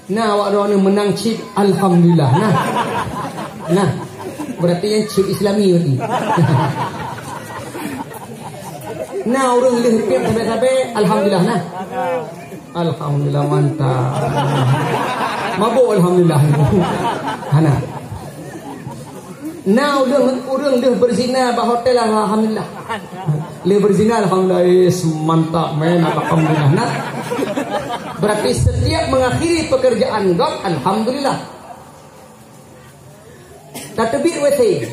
Speaker 1: Nah awak orang ni menang chip alhamdulillah. Nah. Berarti yang chip Islami ni. Nah orang leh pip sampai alhamdulillah nah. Alhamdulillah mantap. Mabuk alhamdulillah. Hana. Now orang dah berzina bah hotel alhamdulillah. Le berzina alhamdulillah mantap men alhamdulillah. Nah. Berarti setiap mengakhiri pekerjaan God alhamdulillah. Tatbir wasi.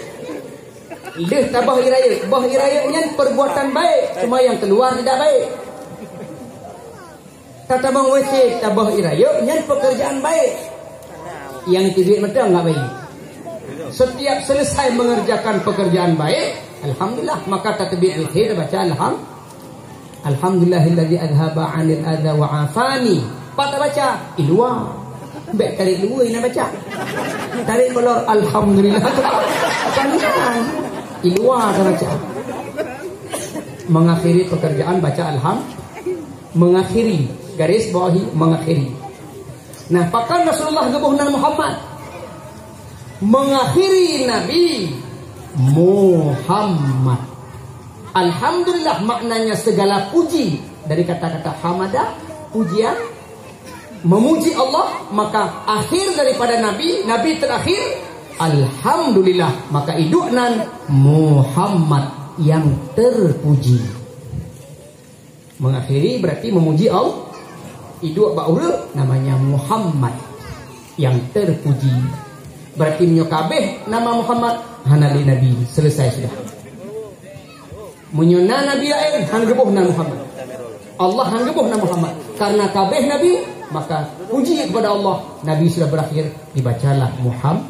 Speaker 1: Leh tabah iraya. Bah irayanya perbuatan baik cuma yang keluar tidak baik. Kata bang wasi tabah irayanya pekerjaan baik. Yang tibit betul enggak baik. Setiap selesai mengerjakan pekerjaan baik alhamdulillah maka tatbir wasi baca alhamdulillahilladzi adhaba 'anil adza wa 'afani. Patah baca ilwa. Baik tarik dua nak baca. Tarik kolor alhamdulillah. Panjang. Ilwa kan baca. Mengakhiri pekerjaan baca mengakhiri garis bawahi mengakhiri. Nah, pakan Rasulullah gebuhnan Muhammad mengakhiri Nabi Muhammad. Alhamdulillah maknanya segala puji dari kata-kata hamadah, pujian, memuji Allah, maka akhir daripada Nabi terakhir alhamdulillah, maka iduknan Muhammad yang terpuji. Mengakhiri berarti memuji Allah. Iduk baura namanya Muhammad yang terpuji. Berarti menyokabeh nama Muhammad hanali Nabi selesai sudah. Menyona Nabi lain hanggebuh nama Muhammad. Allah hanggebuh nama Muhammad. Karena kabeh Nabi maka puji kepada Allah. Nabi sudah berakhir dibacalah Muhammad.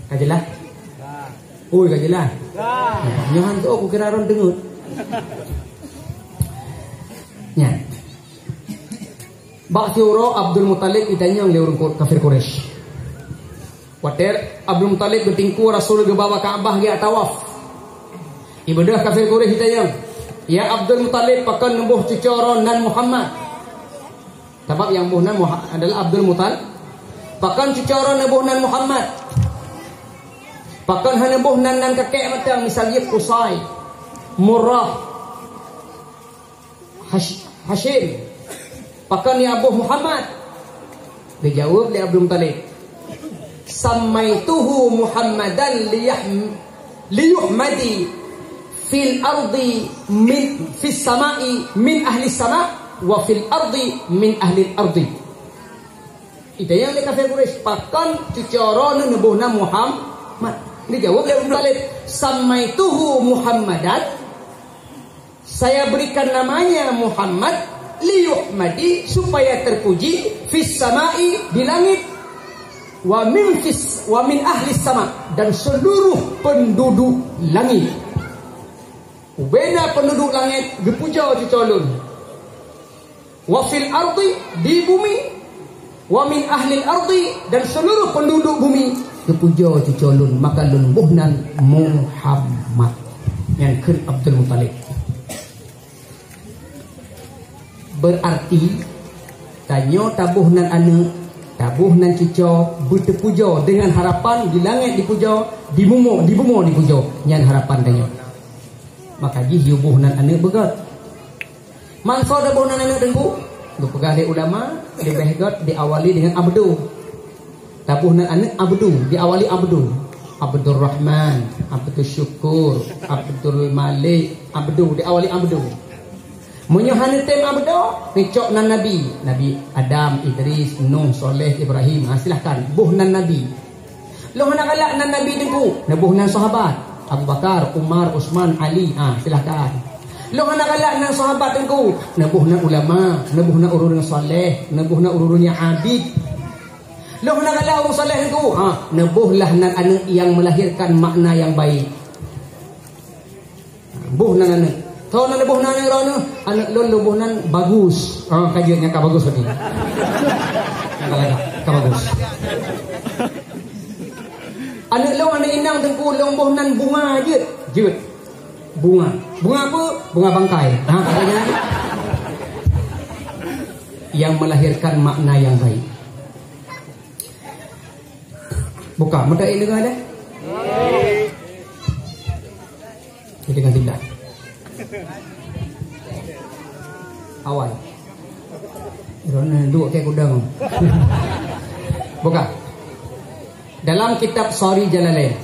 Speaker 1: Kajelah. Oi kajelah. Nyohan tu aku kira ron dengut. Nya. Bak Syuro Abdul Muttalib itanya yang leurung kafir Quraisy. Water Abdul Muttalib bertingku Rasul ke bawah Kaabah dia tawaf. Ibadah kafir Quraisy itanya. Ya Abdul Muttalib pakan nembuh cucoron dan Muhammad. Sebab yang buhnan adalah Abdul Muttalib. Pakan cucoron nembuhnan Muhammad. Pakan hanembuhnan dan kakek macam misalnya Qusay, Murrah, Hashim. Pakan ni Abu Muhammad. Dia jawab oleh Abdul Muttalib. Samaituhu Muhammadan liyuhmadi fil ardi min fis samai min ahli sama wa fil ardi min ahli ardi. Itu yang dia kafir Quraisy. Pakan cucoro nebuhna Muhammad. Dia jawab oleh Abu Talib, samaituhu Muhammadan. Saya berikan namanya Muhammad liyuhmadi, supaya terpuji, fis samai, di langit, wa min ahli sama, dan seluruh penduduk langit. Ubena penduduk langit gepuja cucolun. Wa fil ardi, di bumi, wa min ahli ardi, dan seluruh penduduk bumi gepuja cucolun. Maka lumbuhnan Muhammad yang ke Abdul Muttalib. Berarti tanyo tabuhnan anu, tabuhnan cuco bertepuja dengan harapan di langit dipuja, di bumi dipuja, nyan harapan tanyo. Maka ji yubuhnan anu begat. Mangsa tabuhnan anu dengku, lu pegah de ulama di behgot diawali dengan abdu. Tabuhnan anu abdu diawali abdu. Abdul Rahman, Abdul Syukur, Abdul Malik, abdu diawali abdu. Menyohani tem abdo, ngecok nan Nabi, Nabi Adam, Idris, Nuh, Soleh, Ibrahim. Silahkan, buh nan Nabi. Loh nak galak nan Nabi dengku, nabuh nan sahabat, Abu Bakar, Umar, Utsman, Ali. Silahkan. Loh nak galak nan sahabat dengku, nabuh nan ulama, nabuh nan urun soleh, nabuh nan urunnya abid. Loh nak galak urun soleh dengku, nabuhlah nan anak yang melahirkan makna yang baik. Buh nan anak. Tahu nak lebuh nan rana, anak lon lebuh nan bagus. Kajiannya ka bagus tadi. Ka bagus. Anak lon anak inang tengku lebuh nan bunga je. Jeut. Bunga. Bunga apa? Bunga bangkai. Katanya. Yang melahirkan makna yang baik. Buka, mata ini dengar dah. Kita kan tidak. Awal Irona dua kayak kudang. Buka. Dalam kitab Sari Jalalain,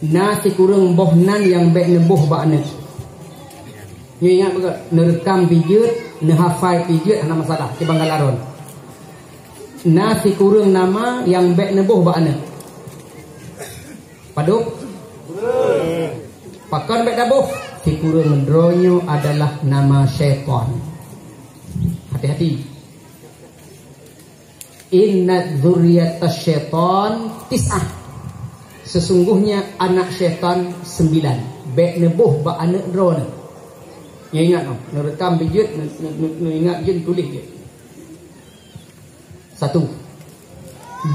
Speaker 1: nasi kurang bohnan yang baik nebuh ba'anak. Ingat juga, nerekam pijut, nehafai pijut, ada masalah di Banggalaron. Nasi kurang nama yang baik nebuh ba'anak. Paduk pakan baik dabuh. Si kurang mendronyo adalah nama syaitan. Hati-hati. Inna dzurriyatash syaitan tis'ah. Sesungguhnya anak syaitan 9. Baik nebuh ba anak drone. Ya ingat no, nerekam bijut, ingat je tulis je. 1.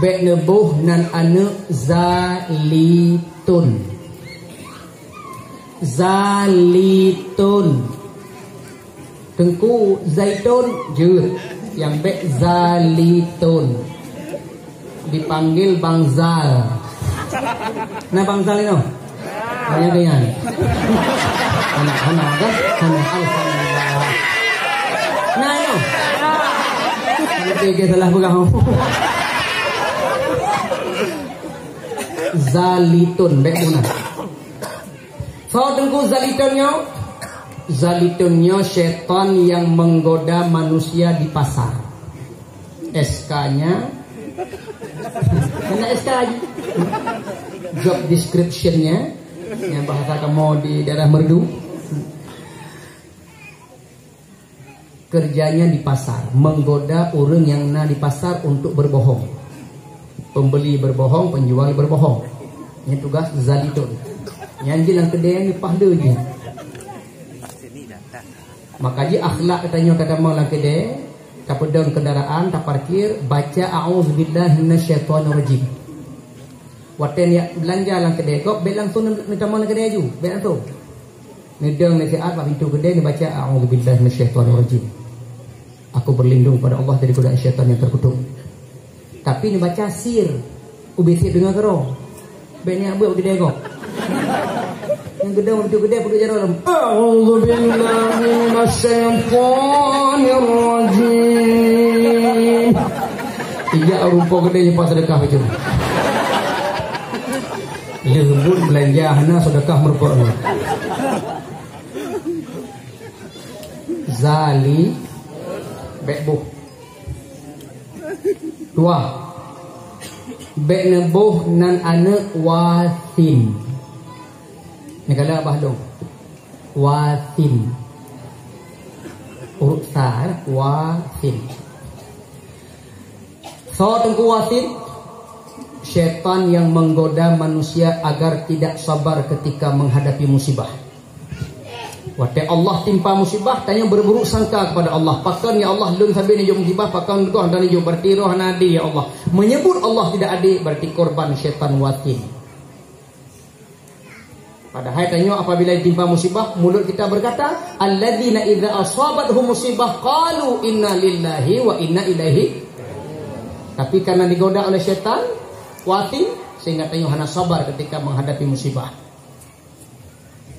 Speaker 1: Baik nebuh nan anak zalitun. Zalitun. Tengku zaitun je, yang baik zalitun. Dipanggil Bang Zal. Nah Bang Zal itu banyak dengan anak kan alhamdulillah. Nah itu kita salah bukan. Zalitun baik guna. So tengku zalitunnya syaitan yang menggoda manusia di pasar. SK-nya mana SK lagi? Job description-nya yang bahasa kamu di daerah merdu. Kerjanya di pasar, menggoda orang yang di pasar untuk berbohong. Pembeli berbohong, penjual berbohong. Ini tugas zalitun. Yang jelang kedai ni pahda je. Maka je akhlak katanya kata mau lang kedai, tak pedang kendaraan, tak parkir, baca a'udzubillahi minasyaitonirrajim. Waten ya belanja lang kedai kok, bet langsung minta mau lang kedai ju, bet langsung. Ngedeng nasihat pak pintu kedai ni baca a'udzubillahi minasyaitonirrajim. Aku berlindung pada Allah dari godaan syaitan yang terkutuk. Tapi ni baca sir, ubisir dengar kero. Bet ni abuk kedai kok. Yang gedang itu gede perlu jalan. A'udzubillahi minasyaitonirrajim. Tiga rupa gede yang pas sedekah itu. Lembut belanja hana sedekah merupakan. Zali bekbuh. Dua. Bek nebuh nan anak wasin. Ni kala abah dong. Wasin. Urut sar wasin. So tengku wasin, syaitan yang menggoda manusia agar tidak sabar ketika menghadapi musibah. Waktu Allah timpa musibah, tanya berburuk sangka kepada Allah. Pakan ya Allah lun sampai ni jom musibah, pakan kau dan jom berarti roh nadi ya Allah. Menyebut Allah tidak adil berarti korban syaitan wasin. Padahal tanya apabila ditimpa musibah, mulut kita berkata, alladzina idza asabathum musibah qalu inna lillahi wa inna ilaihi. Tapi karena digoda oleh syaitan wasin, sehingga tanya hana sabar ketika menghadapi musibah.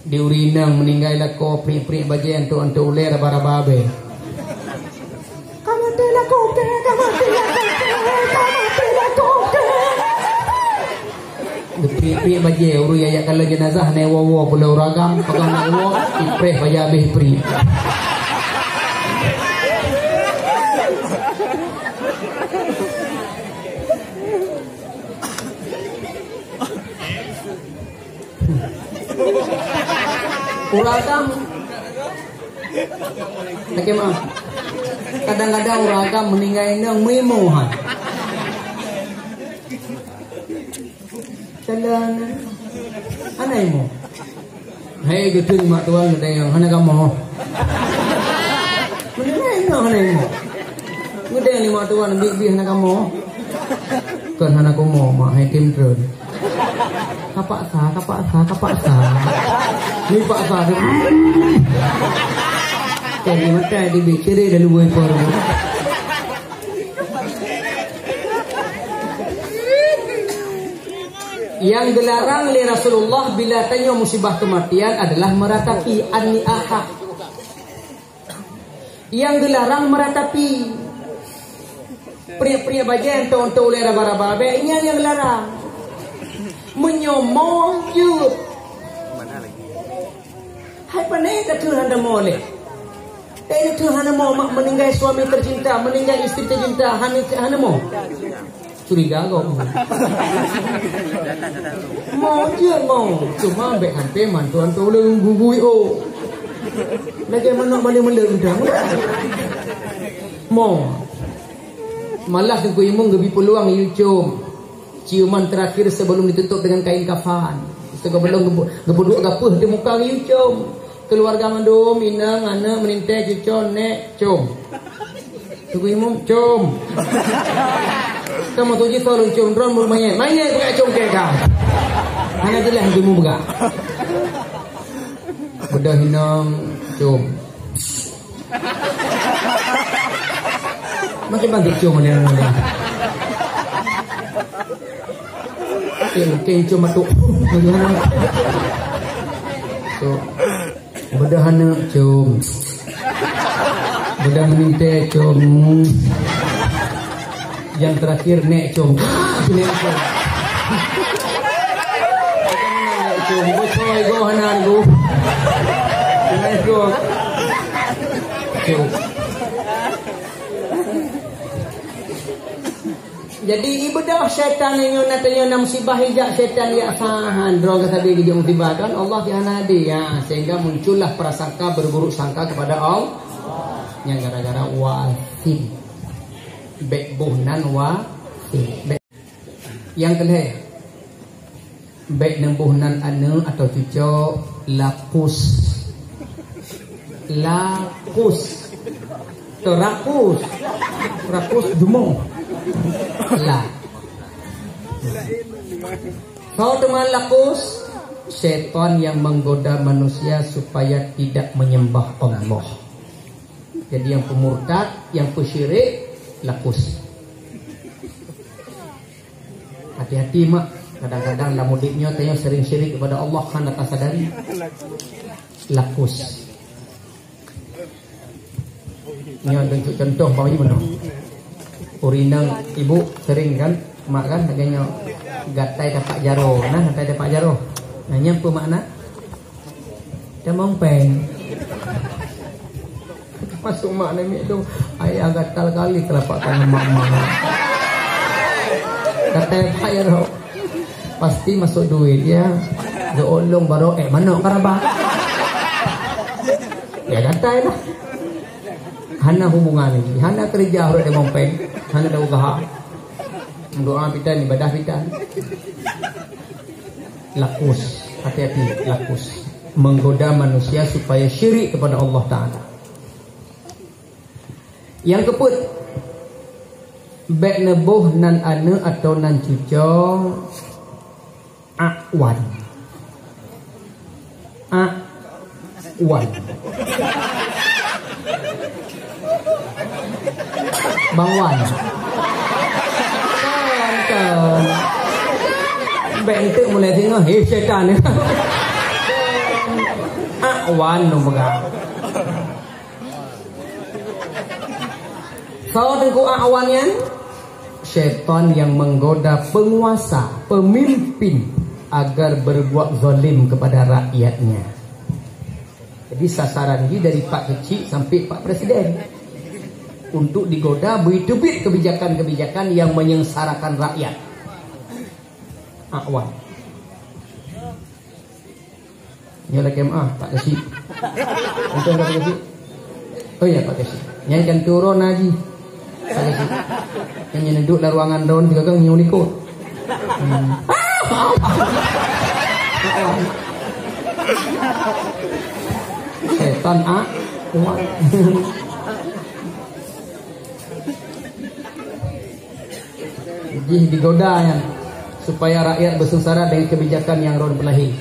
Speaker 1: Diurinang meninggal ko pri-pri bagian tu antu uler bara-babe. Kamu telah koke, kamu telah koke. Pri-pri bagian uru ya kalau jenazah ne wo pulau ragam pegang wo ipreh bajabe pri. Uragam bagaimana? Kadang-kadang uragam meninggal yang memohan. Jalan anai mo. Hei gedung mak tuan ada yang hana kamu. Meninggal yang anai mo. Gedung ni mak tuan bi hana kamu. Kan hana kamu mak hai tim terus. Kapak sa. Ni pak sa. Jadi mata di bicara dalam buai paru. Yang dilarang oleh Rasulullah bila tanya musibah kematian adalah meratapi an-ni'ahah. Yang dilarang meratapi pria-pria bagian tu oleh raba-raba. Ini yang dilarang. Menyomong jut. Hai panai kata handa moleh. Itu hana mau meninggal suami tercinta, meninggal istri tercinta, hana mau. Curiga kau. Mau je mau. Cuma ambek hanpe mantuan tu leng gugui oh. Bagaimana boleh melendang? Mau. Malah ke imung gebi peluang cium. Ciuman terakhir sebelum ditutup dengan kain kafan. Sebelum gebuduk gapuh di muka cium. Keluarga mandum minang anak menintai cucon nek cium. Tuku imung cium. Kamu tuji tolong cium drone bermain. Mainnya bukan cium keka. Hanya jelas hidup buka. Bedah hinang cium. Macam bangkit cium dia orang. Mungkin cium matuk. Bagaimana? So, bedah anak cium. Bedah menintai cium. Yang terakhir nek cium. Nek cium. Cium bocoy go hanan go. Nek go. Cium. Jadi ibadah syaitan yang natanya musibah hijak syaitan ya sahan drong tadi dia musibah kan Allah yang nadi ya sehingga muncullah prasangka berburuk sangka kepada Allah yang gara-gara wasin bekbuhnan wasin yang kelih bek nembuhnan anu atau cucu lapus rakus jumong lah. Kau teman lakus setan yang menggoda manusia supaya tidak menyembah Allah. Jadi yang pemurtad, yang pesyirik, lakus. Hati-hati mak. Kadang-kadang lah mudiknya tanya sering syirik kepada Allah kan tak sadari. Lakus. Ini untuk contoh bagaimana? Urinang ibu sering kan mak kan katanya gatai dapat jaro nah gatai dapat jaro nanya apa makna dia mempeng masuk mak nami itu ayah gatal kali telapak tangan mak Kata bayar pasti masuk duit ya. Doolong baru mana karabah. Ya kata lah. Hana hubungan ini, hana kerja harus ada mompeng, hana ada usaha. Doa kita ibadah kita. Lakus, hati-hati lakus. Menggoda manusia supaya syirik kepada Allah Ta'ala. Yang keput, bek nebuh nan ane atau nan cuco akwan. Akwan. Bangwan. Kan. Bek itu mulai tengok, syaitan. Akwan dong pegang. Kalau tengku akwannya, syaitan yang menggoda penguasa, pemimpin agar berbuat zalim kepada rakyatnya. Jadi sasaran ini dari Pak Kecil sampai Pak Presiden untuk digoda bertubit kebijakan-kebijakan yang menyengsarakan rakyat. Akwan. Ini lagi Pak Kecil. Untuk Pak Kecil. Oh ya Pak Kecil. Nyanyikan turun aja. Pak Kecil. Yang duduk dalam ruangan daun juga kan nyulikut. Akwan. Setan akwan. Jadi digoda ya, supaya rakyat bersengsara dengan kebijakan yang ron berlahi.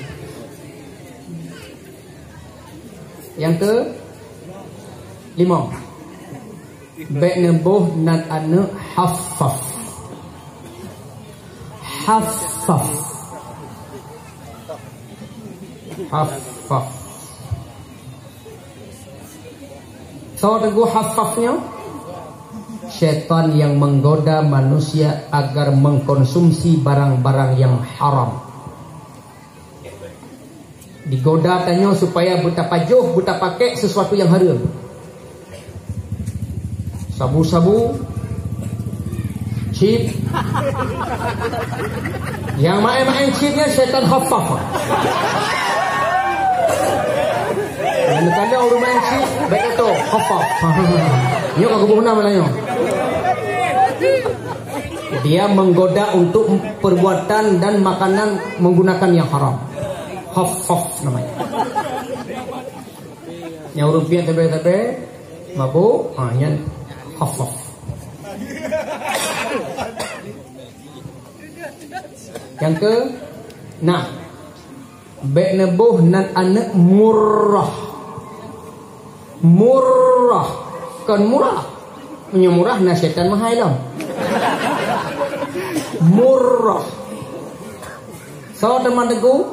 Speaker 1: Yang ke 5, bek nebuh nan ane haffaf. Haffaf. Haffaf. So teguh haffafnya, syaitan yang menggoda manusia agar mengkonsumsi barang-barang yang haram. Digoda tanya supaya buta pajuh, buta pakai sesuatu yang haram. Sabu-sabu, chip. Yang main-main chipnya syaitan haffaf. Dan kalau orang main chip, baik itu haffaf. Yuk aku bunuh namanya. Dia menggoda untuk perbuatan dan makanan menggunakan yang haram. Haffaf namanya. Yang rupiah tebe-tebe mabuk, yang haffaf. Yang ke 6, bek nebuh nan anak murrah. Murrah kan murah. Punya murah na syaitan mahailam. Murrah. So teman teguh,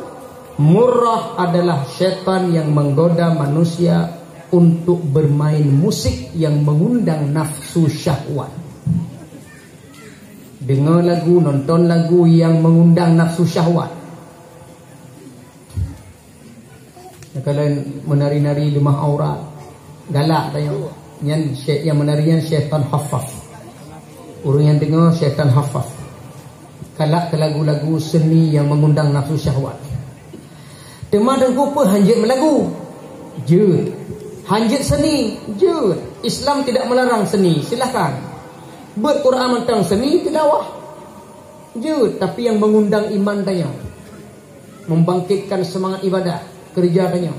Speaker 1: murrah adalah syaitan yang menggoda manusia untuk bermain musik yang mengundang nafsu syahwat. Dengar lagu, nonton lagu yang mengundang nafsu syahwat. Kalau menari-nari lemah aurat, galak tanya. Yang menarian syaitan haffaf. Orang yang dengar syaitan haffaf. Galak ke lagu-lagu seni yang mengundang nafsu syahwat. Teman dan kupa hanjit melagu. Jut. Hanjit seni. Jut. Islam tidak melarang seni. Silakan. Buat Quran tentang seni tilawah. Jut. Tapi yang mengundang iman tanya. Membangkitkan semangat ibadah. Kerja tanya.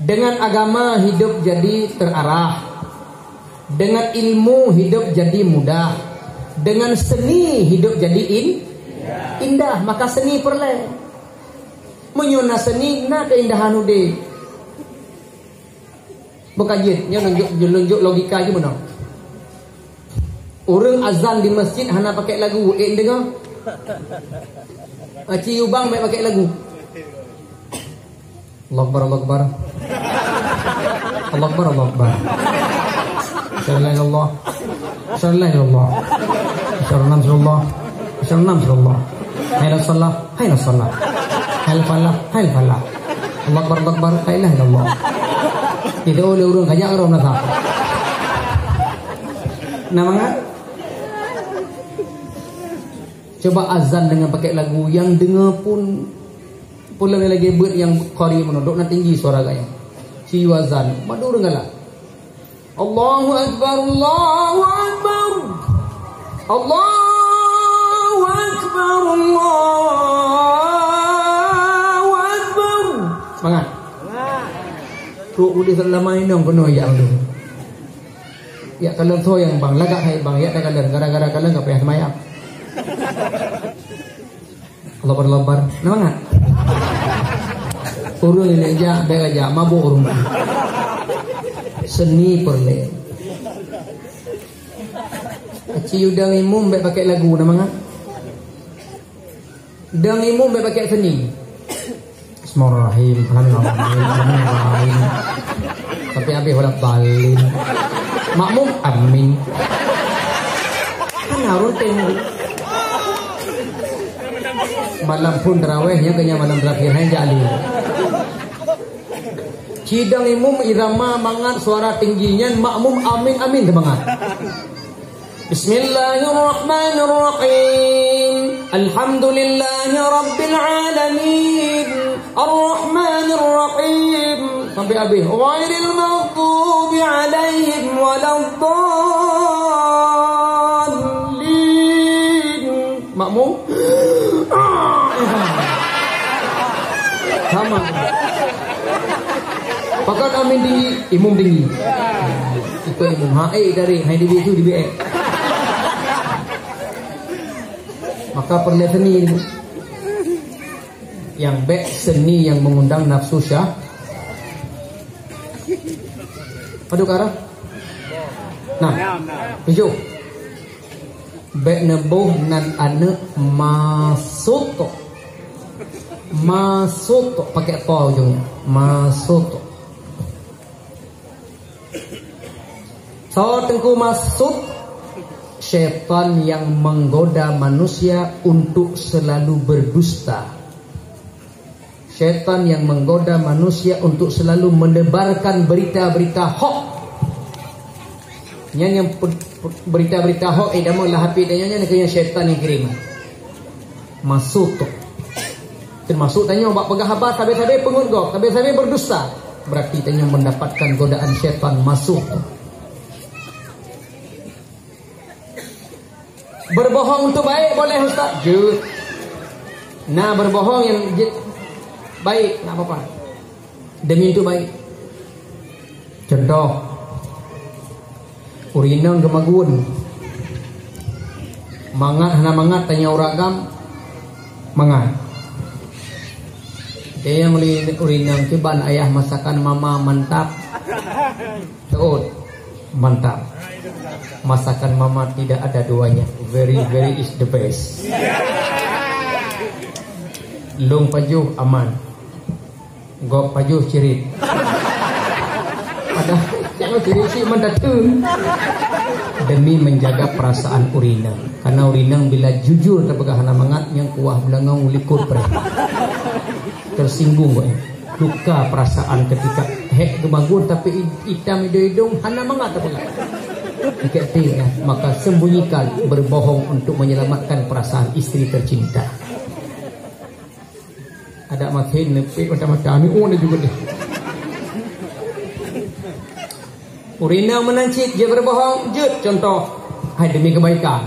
Speaker 1: Dengan agama hidup jadi terarah. Dengan ilmu hidup jadi mudah. Dengan seni hidup jadi indah. Maka seni perle. Menyuna seni na keindahan ude. Bukaji, nya nunjuk logika aja mana. Orang azan di masjid hana pakai lagu, dengar. Aci ubang baik pakai lagu. Allah Akbar, Allah Akbar. Allah Akbar, Allah Akbar. Assalamualaikum. Assalamualaikum. Assalamualaikum. Assalamualaikum. Hayla salah, hayla salah. Hayla falah, hayla falah. Allah Akbar, Allah Akbar. La ilaha illallah. Tidak boleh urung kajak orang nasa. Namanya Coba azan dengan pakai lagu yang dengar pun lagi buat yang qari menodok nak tinggi suara gaya. Si azan, madu dengarlah. Allahu akbar, Allahu akbar. Allahu akbar, Allahu akbar. Semangat. Kru udi selama ini dong penuh yang tu. Ya kalau tu yang bang lagak hai bang ya dah kalau gara-gara kalau enggak payah semayang. Allah berlebar, semangat. Urung ini aja, baik aja, mabuk urung. Seni perle. Ciu dang imum baik pakai lagu namanya. Dang imum baik pakai seni. Bismillahirrahmanirrahim. Alhamdulillah. Tapi habis orang balin. Makmum amin. Kan harus tengok. Malam pun terawihnya kayaknya malam terakhirnya jali. Cidang imum irama mangat suara tingginya makmum amin amin semangat. Bismillahirrahmanirrahim. Alhamdulillahi rabbil alamin. Ar-Rahmanir-Rahim. Sampai habis. Ghairil maghdubi alaihim waladdallin. Makmum sama. Pakat amin tinggi, imum tinggi. Itu imum hae dari hai di itu di BE. Maka perlu seni yang baik, seni yang mengundang nafsu syah. Padu ke arah. Nah, tujuh. Baik nebuh nan ane masuk pakai to ujungnya. Masuk. So tengku masuk syaitan yang menggoda manusia untuk selalu berdusta. Syaitan yang menggoda manusia untuk selalu menebarkan berita-berita hoax. Yang berita-berita hoax dalam HP tanya kena syaitan yang kirim. Masuk tu. Termasuk tanya buat pegah habar sabe-sabe pengurgok, sabe-sabe berdusta. Berarti tanya mendapatkan godaan syaitan masuk tu. Berbohong untuk baik boleh Ustaz? Jut. Nah, berbohong yang baik, tak apa-apa. Demi itu baik. Contoh, urinang gemagun. Mangat hana mangat tanya uragam. Mangat. Dia yang urinang kiban ayah masakan mama mantap. Tuh, mantap. Masakan mama tidak ada duanya. Very is the best. Lung pajuh aman. Gok pajuh cirit. Ada cirit si mendatun. Demi menjaga perasaan urinang. Karena urinang bila jujur terpegah mangat yang kuah belangau likur perih. Tersinggung duka perasaan ketika hek gemagun tapi hitam hidung hana mangat terpegah. Maka sembunyikan berbohong untuk menyelamatkan perasaan istri tercinta. Ada makin nepik macam-macam ni ada juga deh. Urina menancit dia berbohong. Jut contoh. Hai demi kebaikan.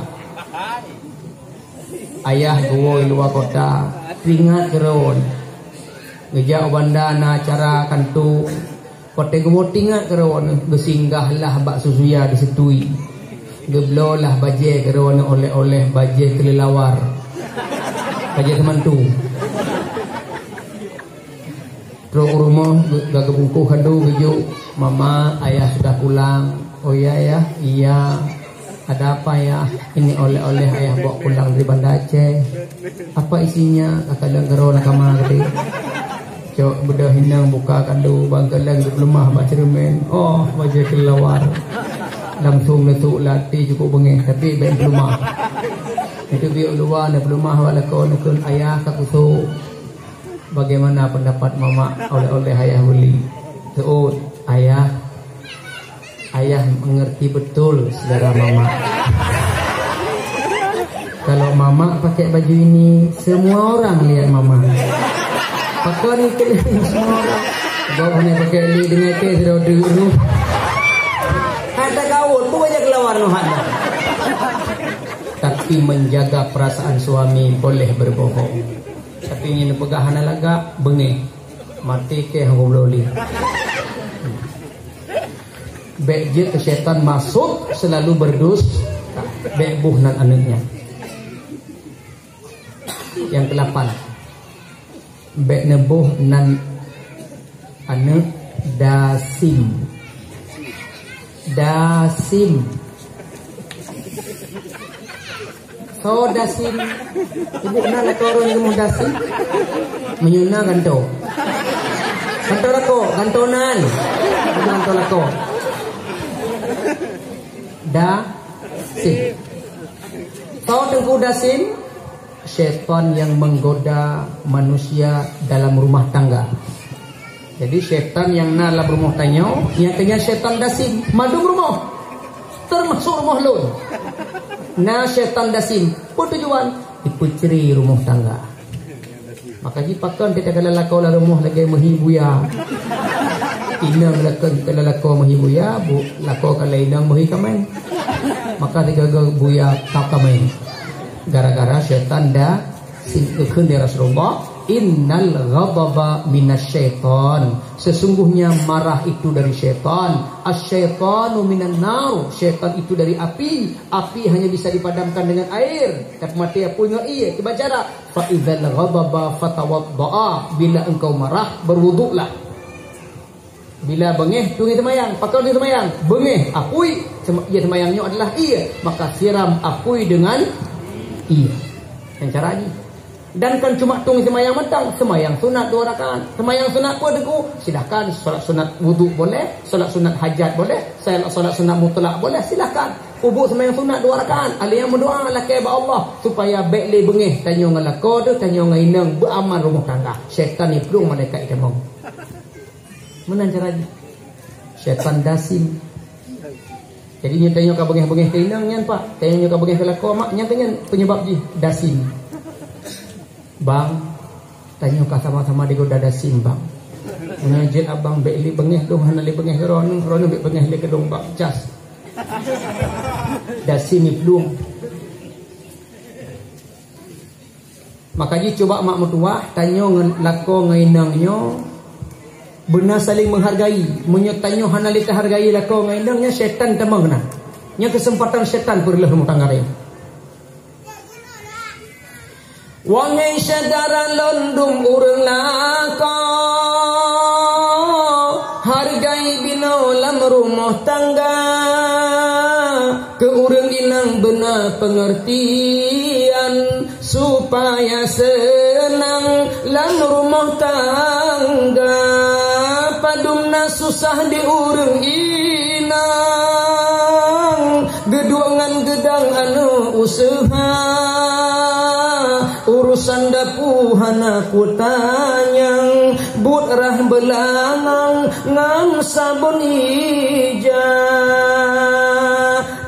Speaker 1: Ayah gua luar kota teringat geron. Ngejak bandana acara kantu. Kote gua tingat geron. Bersinggahlah bak susuya disetui. Geblolah bajai geron oleh-oleh bajai kelelawar. Bajai temantu. Terus rumah gak kebungkuh kadu keju. Mama ayah sudah pulang. Oh iya ya, iya. Ada apa ya? Ini oleh-oleh ayah bawa pulang dari Banda Aceh. Apa isinya? Kadang geron kamar tadi. Cok bedah hinang buka kadu bangkelang di lemah baca cermin. Oh bajai kelelawar. Langsung letuk latih cukup bengih tapi baik pelumah. Itu biar luar dan pelumah walakon ayah kakusu. Bagaimana pendapat mama oleh-oleh ayah beli? Tuh ayah mengerti betul saudara mama. Kalau mama pakai baju ini, semua orang lihat mama. Pakai ni semua orang. Bawa ni pakai ni dengan ke sudah dulu. Ada kawan tu banyak keluar nuhan. Tapi menjaga perasaan suami boleh berbohong. Tapi ingin pegahan laga bengih. Mati ke hang boleh. Bek je ke syaitan masuk selalu berdus. Bek buh nan anaknya. Yang ke-8. Bek nebuh nan anak dasim. Dasim. So dasim. Ibu nak lah orang yang mau dasim. Menyuna ganto. Ganto lako, gantonan. Ganto lako. Dasim. So tengku dasim. Syaitan yang menggoda manusia dalam rumah tangga. Jadi syaitan yang dalam rumah tangga, yang kena syaitan dasim, madu rumah, termasuk rumah lun. Nah syaitan dasim, pun tujuan dipuceri rumah tangga. Maka jipakan kita kalau lakau lah rumah lagi mahibuya. Inang lakau kalau lakau mahibuya, bu lakau kalau inang mahi kamen. Maka digagal buya tak kamen. Gara-gara syaitan dah singkirkan dari Rasulullah, innal ghadaba minasyaitan. Sesungguhnya marah itu dari syaitan. Asyaitanu minan nar. Syaitan itu dari api. Api hanya bisa dipadamkan dengan air. Tapi mati apa punya iya. Kita baca fa idzal ghadaba fatawaddaa. Bila engkau marah berwuduklah. Bila bengih tunggu semayang. Pakai di semayang. Bengih apui. Ia semayangnya adalah iya. Maka siram apui dengan iya. Yang cara ini. Dan kan cuma tunggu semayang mentang. Semayang sunat 2 rakaat. Semayang sunat pun deku. Silahkan. Solat sunat wuduk boleh. Solat sunat hajat boleh. Solat sunat mutlak boleh. Silahkan. Ubuk semayang sunat 2 rakaat. Ada yang berdoa lakai ba Allah. Supaya baik le bengih. Tanya dengan lakau tu. Tanya dengan inang. Beramal rumah tangga. Syaitan ni pelung malaikat ikan mau. Mana cara ini? Syaitan dasim. Jadi nya tanya ka bengih-bengih ke inang nyan pak. Tanya ka bengih ke lakau mak nya kenyan penyebab ji dasim. Bang, tanya ka sama-sama digoda dasim bang. Ngajil abang beli bengih dong hana le bengih ron bek bengih le kedong bang cas. Dasim ni pelung. Maka ji coba mak mertua tanya ngan lakau ngainangnya benar saling menghargai. Menyatanya hana le hargai lakau ngainangnya syaitan temang nah. Nya kesempatan syaitan perlah rumah tangga dia. Wangai syadaran londum urang lako hargai binolam rumah tangga ke urang inang benar pengertian supaya senang lam rumah tangga padumna susah di urang inang geduangan gedang anu usaha urusan dapuhana ku tanyang butrah belangang ngam sabun ija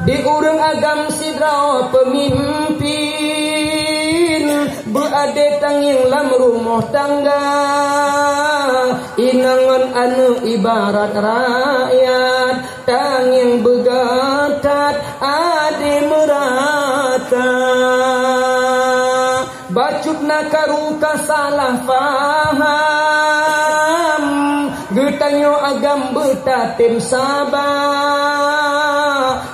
Speaker 1: di urang agam sidra pemimpin berade tanging lam rumah tangga inangan anu ibarat rakyat tanging begatat ade merata bacut nakaruka salah faham getanyo agam betatim sabah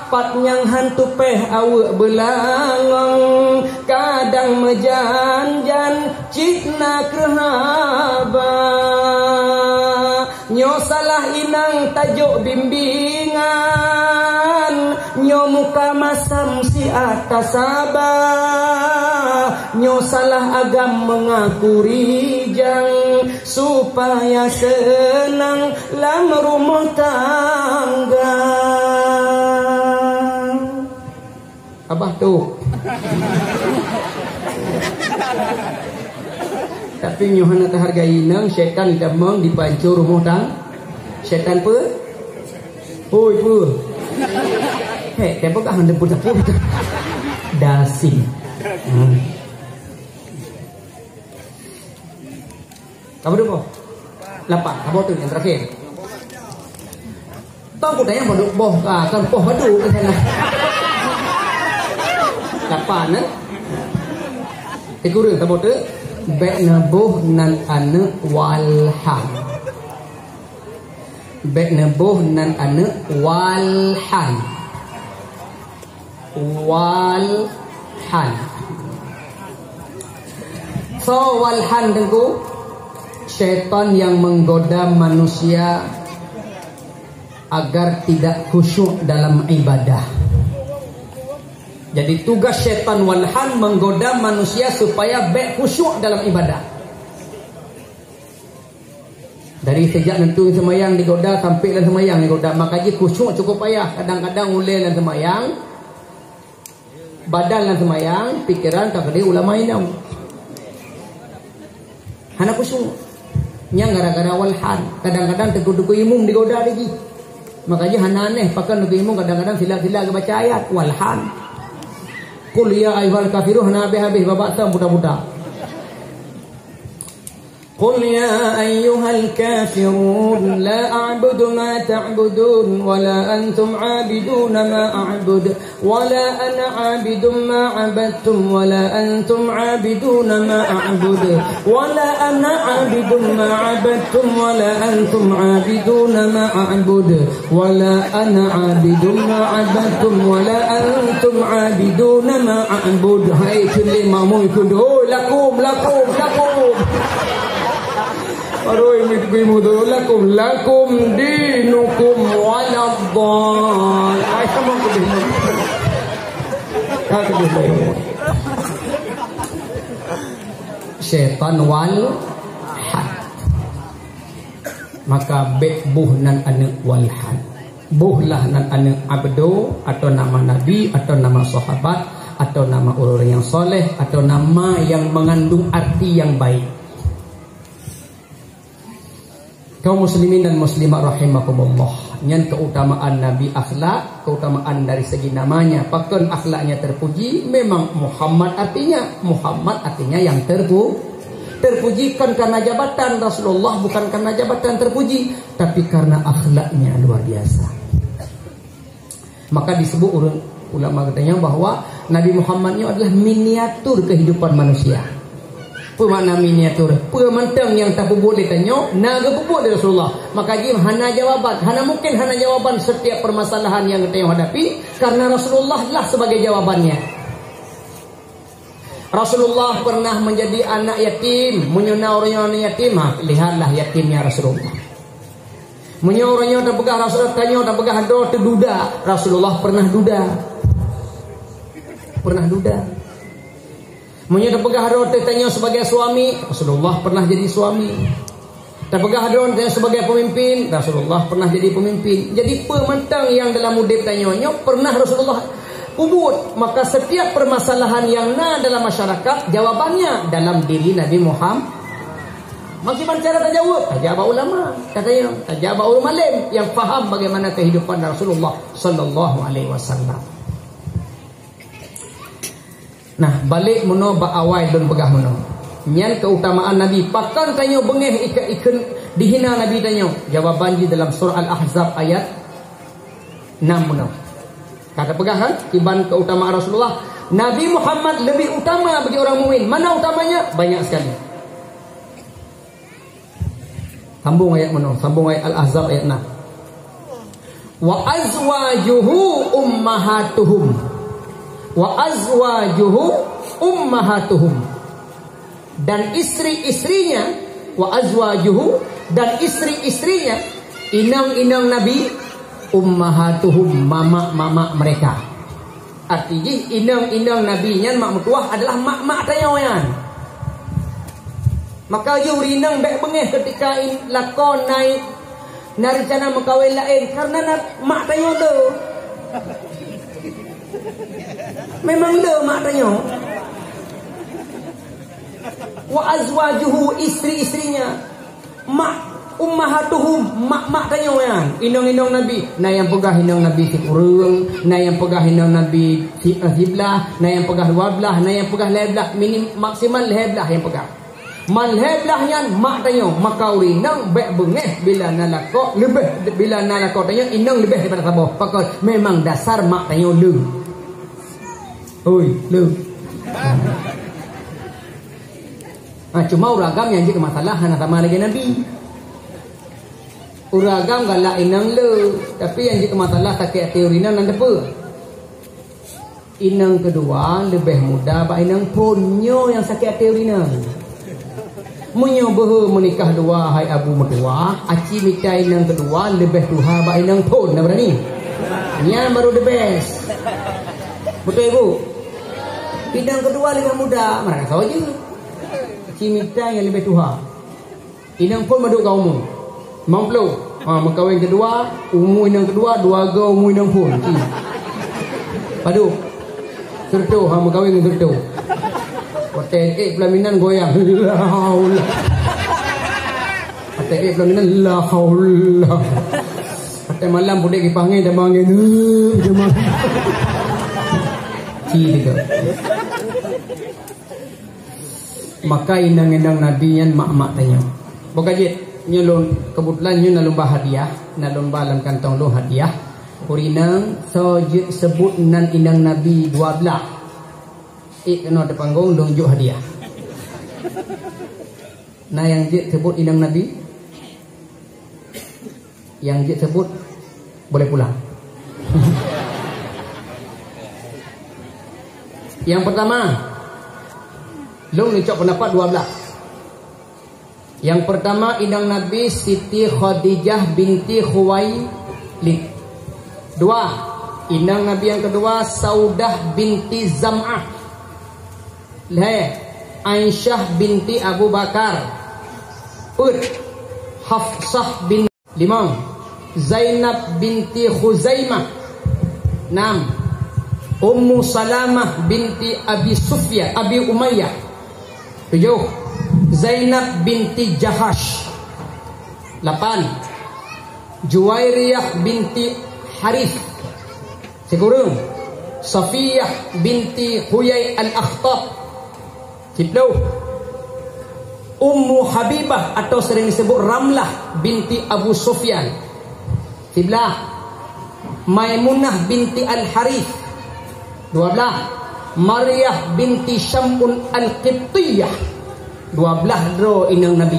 Speaker 1: patnyang hantu peh awak belangong kadang mejanjan cikna kerhaba nyo salah inang tajuk bimbingan nyo muka masam si atas sabah nyo salah agam mengaku rijang supaya senang lam rumah tangga. Abah tu tapi nyo hana terhargai nang syaitan damang dipancur rumah tang syaitan pe hoi pe he tempo ka hande pun dasim Kamu dulu, 8. Kamu tu yang terakhir. Tong ku tanya bodoh boh, kan boh badu ke sana. 8 eh. Kurang kamu tu. Bekna boh nan ane walhan. Bekna boh nan ane walhan. Walhan. So walhan tengku, syaitan yang menggoda manusia agar tidak khusyuk dalam ibadah. Jadi tugas syaitan walhan menggoda manusia supaya baik khusyuk dalam ibadah. Dari sejak nentu semayang digoda sampai dalam semayang digoda. Makanya khusyuk cukup payah. Kadang-kadang ulil dalam semayang, badan dalam semayang, pikiran tak ada ulama ini. Hana khusyuk. Yang gara-gara walhan. Kadang-kadang teguh-teguh imum digoda lagi. Makanya hana aneh. Pakai teguh imum kadang-kadang sila-sila baca ayat walhan. Qul ya ayyuhal kafirun habis-habis babak tam budak-budak. Qul ya ayyuhal kafirun la a'budu ma ta'budun wa la antum 'abiduna ma a'bud wa la ana 'abidun ma 'abadtum wa la antum 'abiduna ma a'bud wa la ana 'abidun ma 'abadtum wa la antum 'abiduna ma a'bud wa la ana 'abidun ma 'abadtum wa la antum 'abiduna ma a'bud. Hai kulli ma'mum kudu lakum. Aroi mikbimu tu lakum dinukum waladdal. Ai sama kedih. Syaitan wal had. Maka bet buh nan ane wal had. Buhlah nan ane abdo atau nama nabi atau nama sahabat atau nama orang yang soleh atau nama yang mengandung arti yang baik. Kaum muslimin dan muslimat rahimakumullah. Yang keutamaan Nabi akhlak, keutamaan dari segi namanya. Pakon akhlaknya terpuji, memang Muhammad artinya yang terpuji kan karena jabatan Rasulullah, bukan karena jabatan terpuji, tapi karena akhlaknya luar biasa. Maka disebut ulama katanya bahwa Nabi Muhammad ini adalah miniatur kehidupan manusia. Pemakna miniatur, pementang yang tak boleh tanya, naga pupuk dari Rasulullah. Maka dia hana jawaban, mungkin hana jawaban setiap permasalahan yang kita hadapi, karena Rasulullah lah sebagai jawabannya. Rasulullah pernah menjadi anak yatim, menyuna orang yatim, lihatlah yatimnya Rasulullah. Menyuna orang terpegah Rasulullah tanya, terpegah do terduda. Rasulullah pernah duda. Menyuruh terpegah hadron tanya sebagai suami, Rasulullah pernah jadi suami. Terpegah hadron tanya sebagai pemimpin, Rasulullah pernah jadi pemimpin. Jadi pementang yang dalam udip tanya pernah Rasulullah kubut. Maka setiap permasalahan yang dalam masyarakat, jawabannya dalam diri Nabi Muhammad. Macam cara tajawab ulama, katanya tajawab ulama alim yang faham bagaimana kehidupan Rasulullah sallallahu alaihi wasallam. Nah, balik muno ba awal don pegah muno. Nyan keutamaan Nabi. Pakan tanya bengeh ikan dihina Nabi tanya. Jawaban di dalam surah Al-Ahzab ayat 6 muno. Kata pegahan tiban keutamaan Rasulullah. Nabi Muhammad lebih utama bagi orang mukmin. Mana utamanya? Banyak sekali. Sambung ayat muno. Sambung ayat Al-Ahzab ayat 6. Wa azwajuhu ummahatuhum. Wa azwajuhu ummahatuhum. Dan istri-istrinya, wa azwajuhu, dan istri-istrinya, inang-inang Nabi, ummahatuhum, mama-mama mereka. Artinya inang-inang Nabi nya mak mutuah adalah mak-mak tayawan. Maka you rinang baik bengeh ketika lakon naik naricana makawin lain karena mak tayawan tu. Memang le mak tanya. Wa azwajuhu, istri-istrinya. Mak ummahatuhum, mak-mak tanya yang inang-inang Nabi, na yang pegah inang Nabi si kurung, na yang pegah inang Nabi si belah, na yang pegah 12, na yang pegah 11, minim maksimal 11 yang pegah. Man 11 yan mak tanya, maka inang bek bengeh bila nalako lebih, bila nalako tanya inang lebih daripada sabah. Pakal memang dasar mak tanya lu. Oi, lu. Cuma uragam yang jadi masalah hana sama lagi Nabi. Uragam galak inang le, tapi yang jadi masalah tak teori nan apa? Inang kedua lebih muda ba inang punyo yang sakit teori nan. Munyo behe menikah dua hai abu mertua, aci minta inang kedua lebih tuha ba inang pun nak berani. Nya baru the best. Betul ibu? Inang kedua lebih muda, mana kau je? Cinta yang lebih tuha. Inang pun maduk kau umum. Mamplu. Makawin kedua, umur inang kedua, dua ga umur inang pun. Padu. Sertu, makawin sertu. Hotel pelaminan goyang. La haula. Hotel pelaminan la haula. Hotel malam budak dipanggil dah panggil. Ciga. Maka inang-inang Nabi yan mak-mak tanya. Bokajit nyelon kebetulan nyu nalumba hadiah, nalumba dalam kantong lo hadiah. Urinang sojit sebut nan inang Nabi 12. Kena ada panggung dong juk hadiah. Nah yang jit sebut inang Nabi, yang jit sebut boleh pulang. Yang pertama, long nicok pendapat 12. Yang pertama inang Nabi Siti Khadijah binti Khuwailid. 2. Inang Nabi yang kedua Saudah binti Zam'ah. Aisyah binti Abu Bakar. Hafsah bin 5. Zainab binti Khuzaimah. 6. Ummu Salamah binti Abi Sufyan, Abi Umayyah. 7. Zainab binti Jahash. 8. Juwairiyah binti Harith. Sekurang Safiyah binti Huyai Al-Akhtab. 10. Ummu Habibah atau sering disebut Ramlah binti Abu Sufyan. 11. Maimunah binti Al-Harith. 12. Maryah binti Syamun Al-Qibtiyah. 12 dro inang Nabi.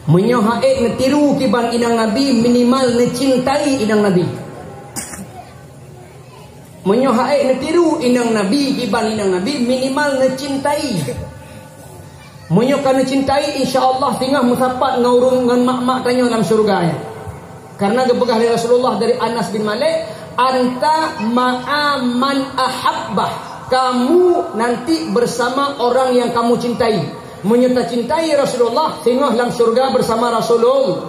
Speaker 1: Menyohaik netiru kiban inang Nabi, minimal necintai inang Nabi. Menyohaik netiru inang Nabi kiban inang Nabi, minimal necintai. Menyokan necintai insya-Allah tinggal musapat ngaurung dengan mak-mak tanya dalam syurga. Karena gebegah dari Rasulullah dari Anas bin Malik, anta ma'aman ahabbah, kamu nanti bersama orang yang kamu cintai. Menyerta cintai Rasulullah sehingga dalam syurga bersama Rasulullah.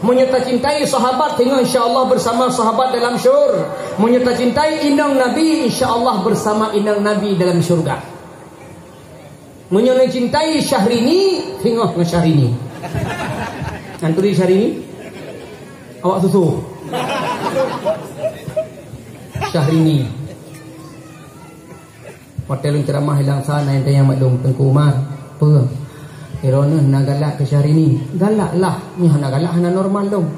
Speaker 1: Menyerta cintai sahabat sehingga insyaAllah bersama sahabat dalam syurga. Menyerta cintai inang Nabi insyaAllah bersama inang Nabi dalam syurga. Menyerta cintai Syahrini sehingga Syahrini. Anturi Syahrini awak susu Syahrini. Hotel ceramah hilang sana yang tanya maklum Tengku Umar. Apa? Irona nak galak ke Syahrini. Galak lah. Ni nak galak hana normal dong.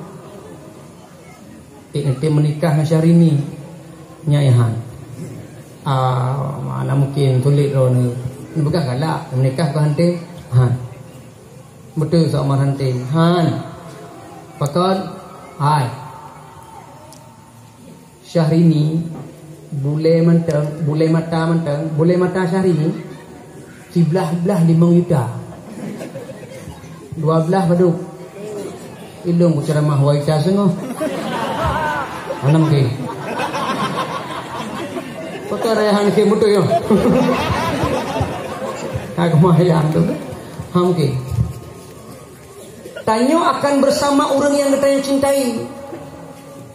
Speaker 1: Nanti menikah dengan Syahrini. Nyayahan. Mana mungkin tulis Rona. Ni bukan galak. Menikah ke hantar. Han. Betul seorang hantar. Han. Pakar. Hai. Syahrini bule menteng, bule mata menteng, bule mata Syahrini sebelah-belah 5 juta. 12 baduk. Ilung ceramah waita sengoh. Mana mungkin? Pakar rehan ke betul yo. Aku mahayang tu. Mungkin. Tanya akan bersama orang yang ditanya cintai.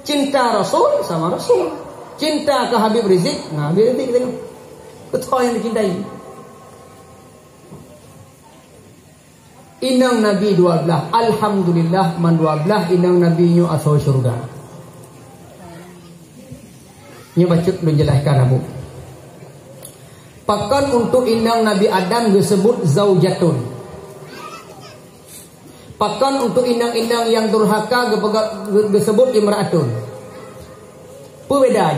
Speaker 1: Cinta Rasul sama Rasul. Cinta ke Habib Rizik, nah Habib Rizik tengok. Betul yang dicintai. Inang Nabi 12. Alhamdulillah man 12 inang Nabi nyo asal syurga. Nyo bacut lu jelaskan Abu. Pakan untuk inang Nabi Adam disebut zaujatun. Pakan untuk inang-inang yang durhaka disebut imra'atun. Perbedaan.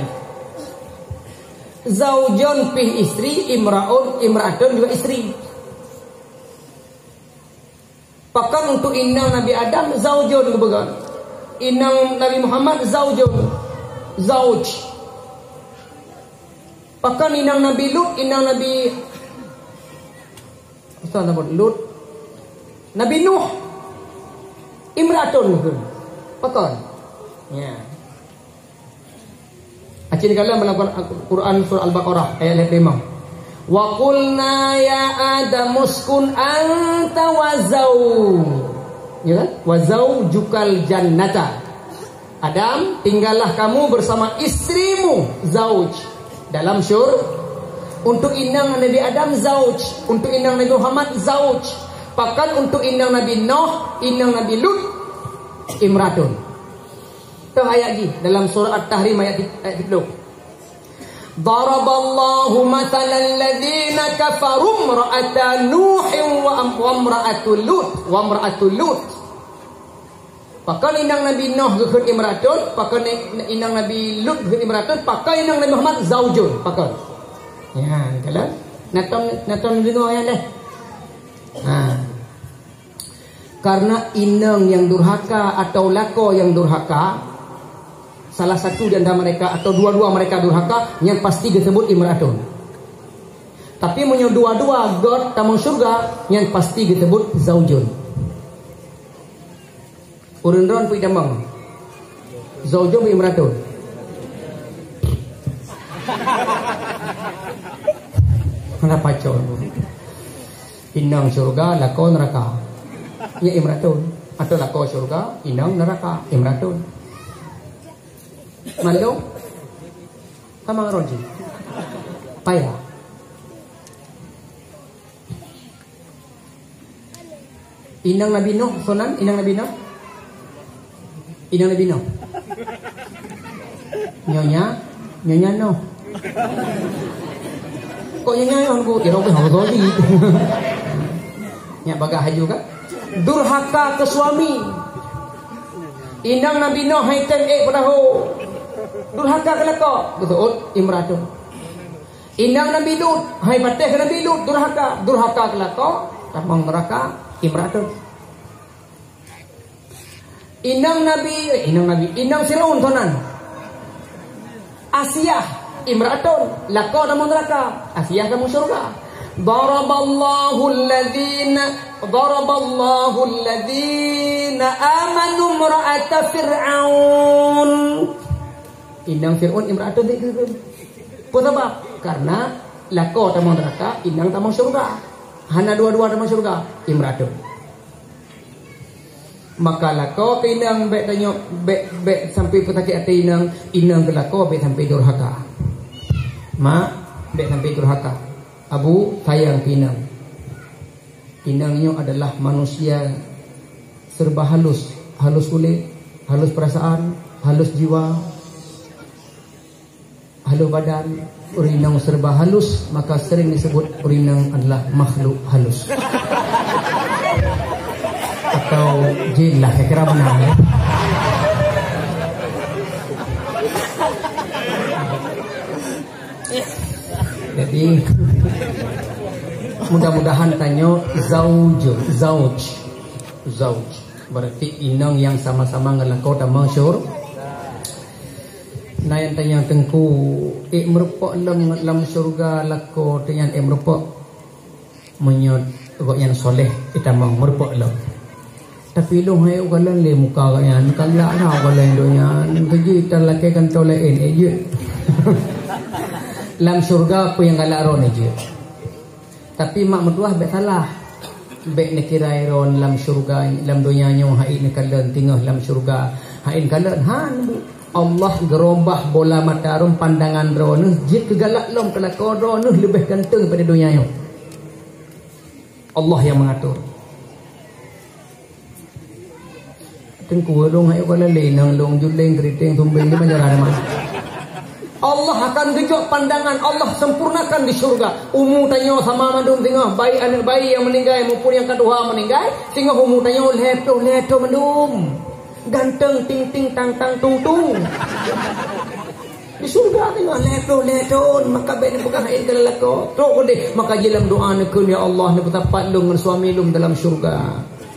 Speaker 1: Zaujun pih istri, imra'atun juga istri. Pakan untuk inang Nabi Adam zaujun kebegan. Inang Nabi Muhammad zaujun. Zauj. Pakan inang Nabi Lut, inang Nabi Lut. Nabi Nuh imra'atun pakan. Ya. Acin kala melakukan Quran surah Al-Baqarah ayat 5. Wa qulna ya Adam uskun anta wa ya kan? Wa zaujukal jannata. Adam, tinggallah kamu bersama istrimu zauj dalam syurga. Untuk inang Nabi Adam zauj, untuk inang Nabi Muhammad zauj. Pakan untuk inang Nabi Nuh, inang Nabi Lut imratun. Itu ayat ini dalam surah At-Tahrim ayat 10. Daraballahu mathalan ladzina kafaru imra'ata Nuhin wa imra'atul Lut. Pakan inang Nabi Nuh geut imratun, pakan inang Nabi Lut geut imratun, pakan inang Nabi Muhammad zaujun, pakan. Ya, kalau naton dengar ayat dah. Karena inang yang durhaka atau lako yang durhaka, salah satu di antara mereka atau dua-dua mereka durhaka, yang pasti disebut imratun. Tapi punya dua-dua god tamu surga, yang pasti disebut zaujun. Urun-urun pi damang. Zaujun imratun. Kenapa pacol? Inang surga, lako neraka. Ya imratun. Atau lako surga, inang neraka, imratun. Malu? Kamang roji. Payah. Inang Nabi Nuh, sonan inang Nabi Nuh. Inang Nabi Nuh. Nyonya Nuh. Kok nyonya aku kira aku roji. Nya bagah haju kan? Durhaka ke suami. Inang Nabi Nuh haitan perahu. Durhaka ke lako, betul imratun. Inang Nabi Lut, hai patih ke Nabi Lut, durhaka ke lako, tamang neraka, imratun. Inang Firaun tonan. Asiyah, imratun, lako tamang neraka, Asiyah tamang surga. Daraballahu alladhina amanu imra'ata Fir'aun. Inang Fir'aun imra'atun dikir. Kenapa? Karena lako tamang neraka, inang tamang surga. Hana dua-dua tamang surga, imra'atun. Maka lako ke inang bek tanya bek sampai pesakit hati inang ke lako bek sampai durhaka. Bek sampai durhaka. Abu sayang ke inang. Inangnya adalah manusia serba halus kulit, halus perasaan, halus jiwa, halus badan. Urinang serba halus, maka sering disebut urinang adalah makhluk halus. Atau jin lah, saya kira benar ya. Jadi mudah-mudahan tanya zauj berarti inang yang sama-sama ngelakau tamang syur. Nah yang tanya tengku merupak lam surga lako dengan merupak menyot yang soleh itamang merupak lam. Tapi lu hai ugalan le muka kan kala na ugalan donya keji talake kan tolein aja. Lam surga apa yang galak ron aja. Tapi mak mertua bet salah. Bet nak kira ron lam surga lam dunia nyo hai nak kalan tinggal lam surga. Hain kalan han Allah gerombah bola mata ron pandangan ron jik kegalak lom kelakon ron lebih ganteng pada dunia nyo. Allah yang mengatur. tengku dong ayo kalau lenang long juleng keriting tumbeng di penjara mana. Allah akan gejok pandangan, Allah sempurnakan di surga. Umu tanya sama mandum tengah bayi anak bayi yang meninggal maupun yang kedua meninggal, tengah umu tanya leto mandum. Ganteng ting ting tang tang tung tung. Di surga tengah leto maka bayi pegang air ke lelako. Teruk deh maka jelam doa nekun ya Allah ne bertapat lung dengan suami lung dalam surga.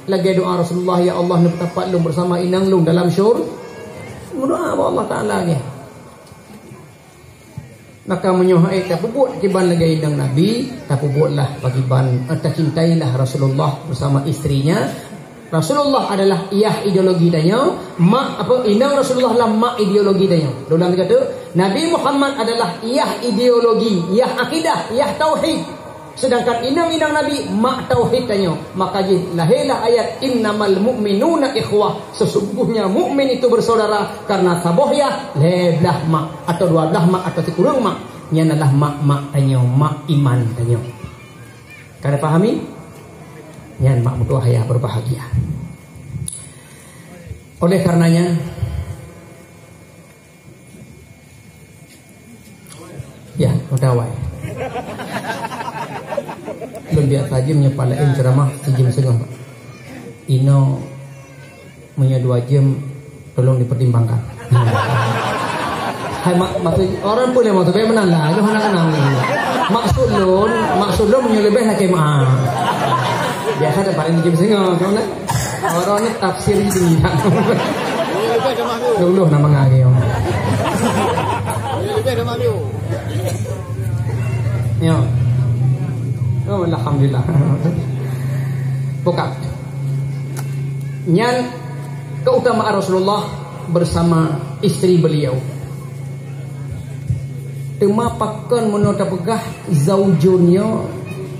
Speaker 1: Lagi doa Rasulullah ya Allah ne bertapat lung bersama inang lung dalam surga. Doa Allah Taala ni. Maka menyohai tak buat kiban lagi idang Nabi, tak buatlah bagiban tak cintailah Rasulullah bersama istrinya. Rasulullah adalah iyah ideologi danya, mak apa inang Rasulullah lah mak ideologi danya. Ulang kata, Nabi Muhammad adalah iyah ideologi, iyah akidah, iyah tauhid. Sedangkan inang Nabi mak tauhid tanya. Maka lahirlah ayat innamal mu'minuna ikhwah. Sesungguhnya mukmin itu bersaudara karena sabohyah leblah mak atau dua belah mak atau sekurang mak. Nya adalah mak tanya, mak iman tanya. Kalian pahami? Nya mak mutu hayah berbahagia. Oleh karenanya ya, mutawai. Belum dia saja menyepalain ceramah sejam setengah. Ino punya 2 jam, tolong dipertimbangkan. Hai maksud orang pun yang maksud saya menang lah, itu menang. Maksud lo punya lebih lah kemah. Biasa ada paling jam setengah, kamu nak? Orang ni tafsir ini. Dulu nama ngagi om. Lebih ada malu. Ya. Oh, alhamdulillah. Bukan. Nyan keutamaan Rasulullah bersama istri beliau. Temapakan menota pegah zaujunnya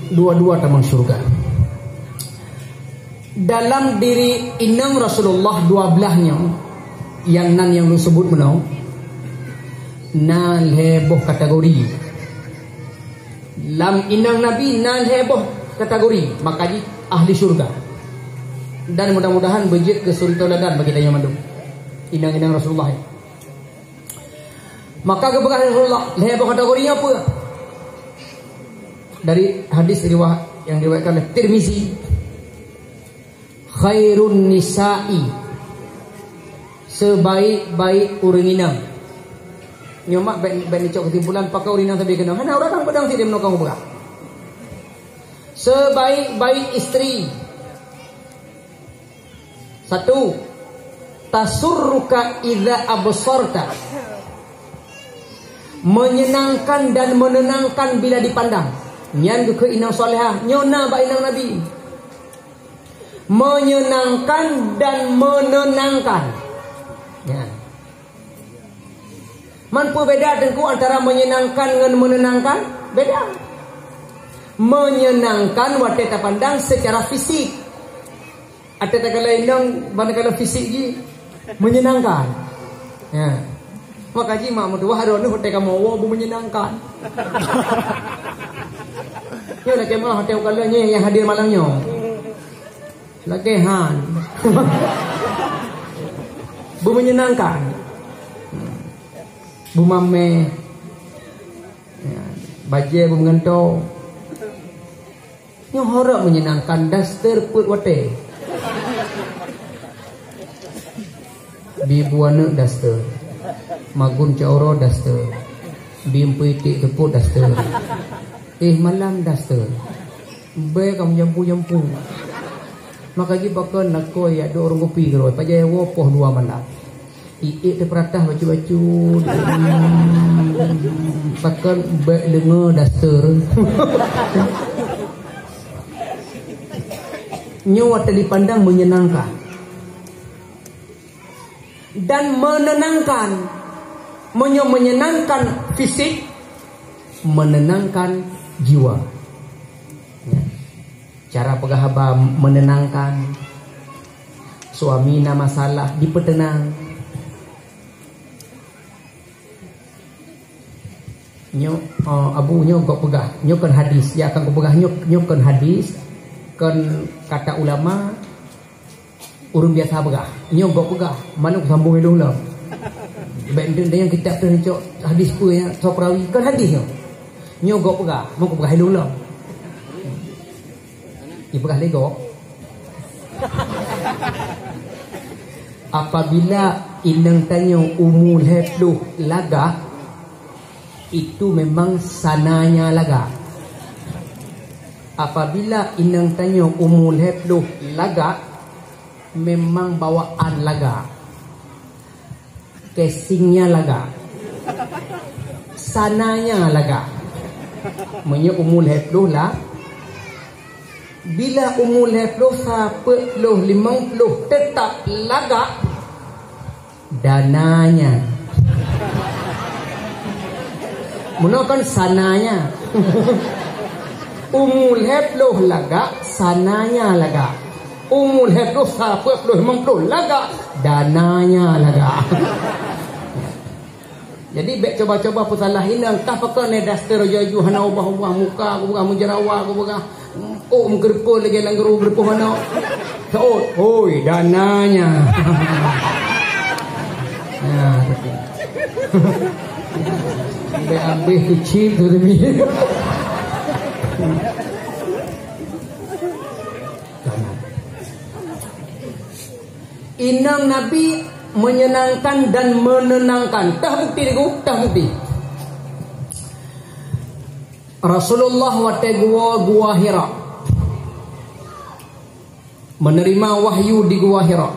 Speaker 1: dua-dua taman surga. Dalam diri inang Rasulullah 12-nya yang nan yang lu sebut menau nan heboh kategori. Lam inang Nabi nan heboh kategori, maka ahli surga. Dan mudah-mudahan bejit ke suri toladan bagi tanya mandum inang Rasulullah. Maka kebekas Rasulullah heboh kategorinya apa? Dari hadis riwayat yang diriwayatkan oleh Tirmizi, khairun nisa'i, sebaik-baik orang inang. Nyomak baik cok kesimpulan pakai urinang tapi kena. Hana orang pedang tidak menokang ubah. Sebaik-baik istri. 1. Tasurruka idza absarta. Menyenangkan dan menenangkan bila dipandang. Nyan ke inang solehah, nyona ba inang Nabi. Menyenangkan dan menenangkan. Ya. Mampu beda tengku antara menyenangkan dengan menenangkan? Beda. Menyenangkan waktu kita pandang secara fisik. Ada tak kalau indang, mana kalau fisik je menyenangkan. Ya. Maka ji mak mutu waharo ni hotel kamu wabu menyenangkan. Yo nak kemah hotel kalanya yang hadir malamnya. Lagi han. Bu menyenangkan. Bu mame ya, baje bu mengento nyo horok menyenangkan daster put wate bi buana daster magun cauro daster bimpu itik teput daster malam daster be kam jampu maka gi bakal nak ko ya do orang kopi kalau paje wopoh 2 malam iik terperatah baju-baju pakai dengar daster nyawa dipandang menyenangkan dan menenangkan menyenangkan fisik menenangkan jiwa ya. Cara pegahaba menenangkan suami na masalah dipertenang abu nyo kok pegah nyo kan hadis ya akan kau pegah nyo kan hadis kan kata ulama urun biasa begah, nyogok begah, mana aku sambung dulu lah. Benda yang kitab tu cok hadis pu yang Soprawi kan hadis tu. Nyogok begah, mau aku begah dulu lah. Ibu begah lego. Apabila inang tanya umul hebluh laga, itu memang sananya laga. Apabila inang tanya umul hebluh laga, memang bawaan laga, casingnya laga, sananya laga. Menya umul hebluh lah. Bila umul hebluh 40 50 tetap laga, dananya menakan sananya. Umul hebluh laga, sananya laga. Umul hebluh 40 50 laga, dananya laga. Jadi baik coba-coba pun salah inang tak pakai ne daster jaju hana ubah-ubah muka aku bukan mujarawa aku bukan oh menggerpo lagi langgeru gerpo mana so oi dananya. Nah sampai habis kecil tu demi inang Nabi menyenangkan dan menenangkan. Dah bukti ni dah bukti. Rasulullah wate gua Hira, menerima wahyu di gua Hira.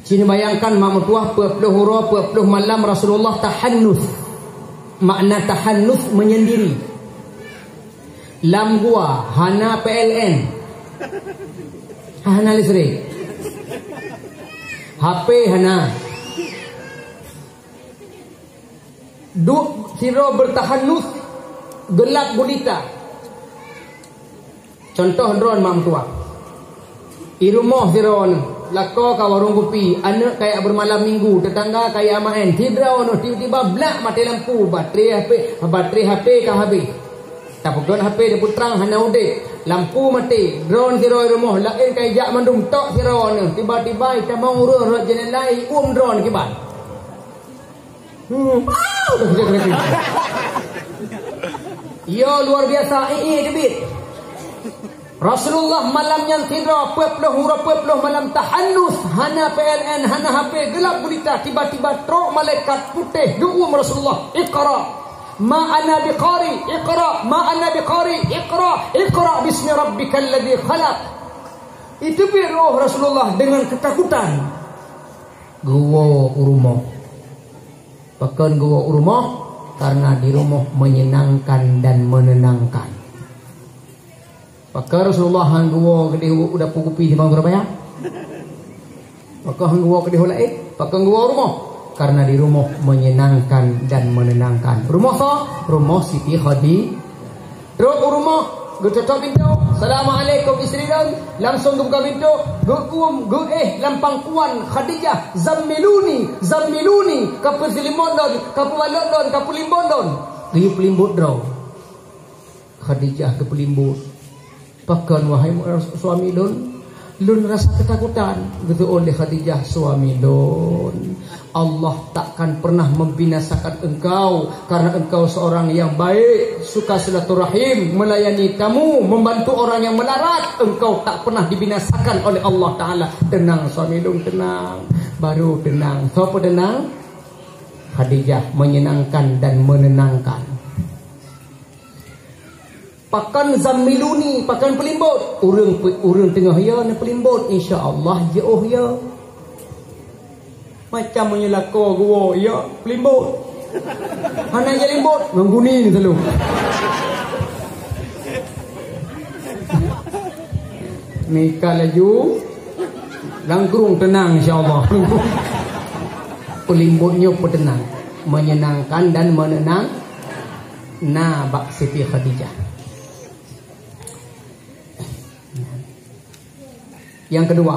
Speaker 1: Sini bayangkan mak mertua 40 hura 40 malam Rasulullah tahannus. Makna tahannus menyendiri. Lam gua hana PLN. Hana listrik. HP hana. Siro bertahanus gelap gulita. Contoh drone mak tua. I rumah siro lako ka warung kopi, anak kayak bermalam minggu, tetangga kayak main. Tidra tiba-tiba blak mati lampu, baterai HP ka habis. Tak pun HP dia pun terang hana udik. Lampu mati, drone siro rumah lain kayak jak mandum tok siro ni. Tiba-tiba kita mau urut jenelai drone kibat. Yo luar biasa debit. Rasulullah malam yang tidra 40 malam tahannus, hana PLN, hana HP, gelap gulita. Tiba-tiba truk malaikat putih du'um Rasulullah, Iqra. Ma ana biqari, Iqra, ma ana biqari, Iqra, Iqra bismi rabbikal ladzi khalaq. Itu roh Rasulullah dengan ketakutan. Gua rumah. Bahkan gua rumah karena di rumah menyenangkan dan menenangkan. Bahkan Rasulullah hang gua gede udah pukupi di bang berapa ya? Bahkan hang gua gede lain, bahkan gua rumah. Karena di rumah menyenangkan dan menenangkan. Rumah so, rumah Siti Khadijah. Terus rumah, gue tutup pintu. Assalamualaikum istri dan langsung gue buka pintu. Gue lampangkuan Khadijah. Zammiluni, kapu silimondon, kapu walondon, kapu limbondon. Gue pelimbut draw. Khadijah ke pelimbut. Bahkan wahai suami Lun rasa ketakutan gitu oleh Khadijah suami Lun. Allah takkan pernah membinasakan engkau karena engkau seorang yang baik, suka silaturahim, melayani tamu, membantu orang yang melarat. Engkau tak pernah dibinasakan oleh Allah Ta'ala. Tenang suami Lun, tenang. Baru tenang. Siapa tenang? Khadijah menyenangkan dan menenangkan. Pakan zammiluni, pakan pelimbut. Urang tengah ya na pelimbut, insya-Allah jauh ya. Macam menyelako gua ya pelimbut. Hana je limbut mengguni selalu. Mika laju langkurung tenang insya-Allah. Pelimbutnya tenang, menyenangkan dan menenang. Nah, Bak Siti Khadijah. Yang kedua,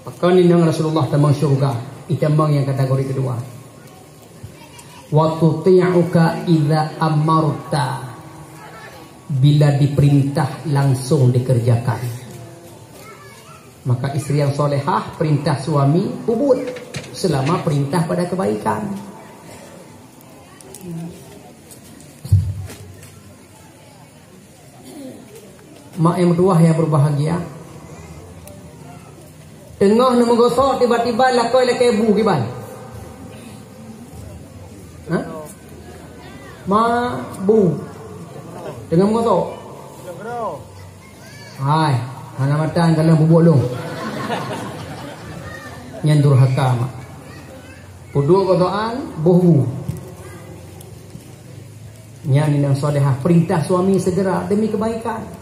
Speaker 1: pakan inang Rasulullah tamang syurga. Itamang yang kategori kedua. Wa tuti'uka idza amarta. Bila diperintah langsung dikerjakan. Maka istri yang solehah perintah suami ubud selama perintah pada kebaikan. Mak yang bertuah yang berbahagia, tengah nak menggosok tiba-tiba lakai bu kiban. Ma bu tengah menggosok. Hai, hana matan kalau bubuk long. Nyan durhaka mak. Puduk gosokan bohu. Nyan yang solehah perintah suami segera demi kebaikan.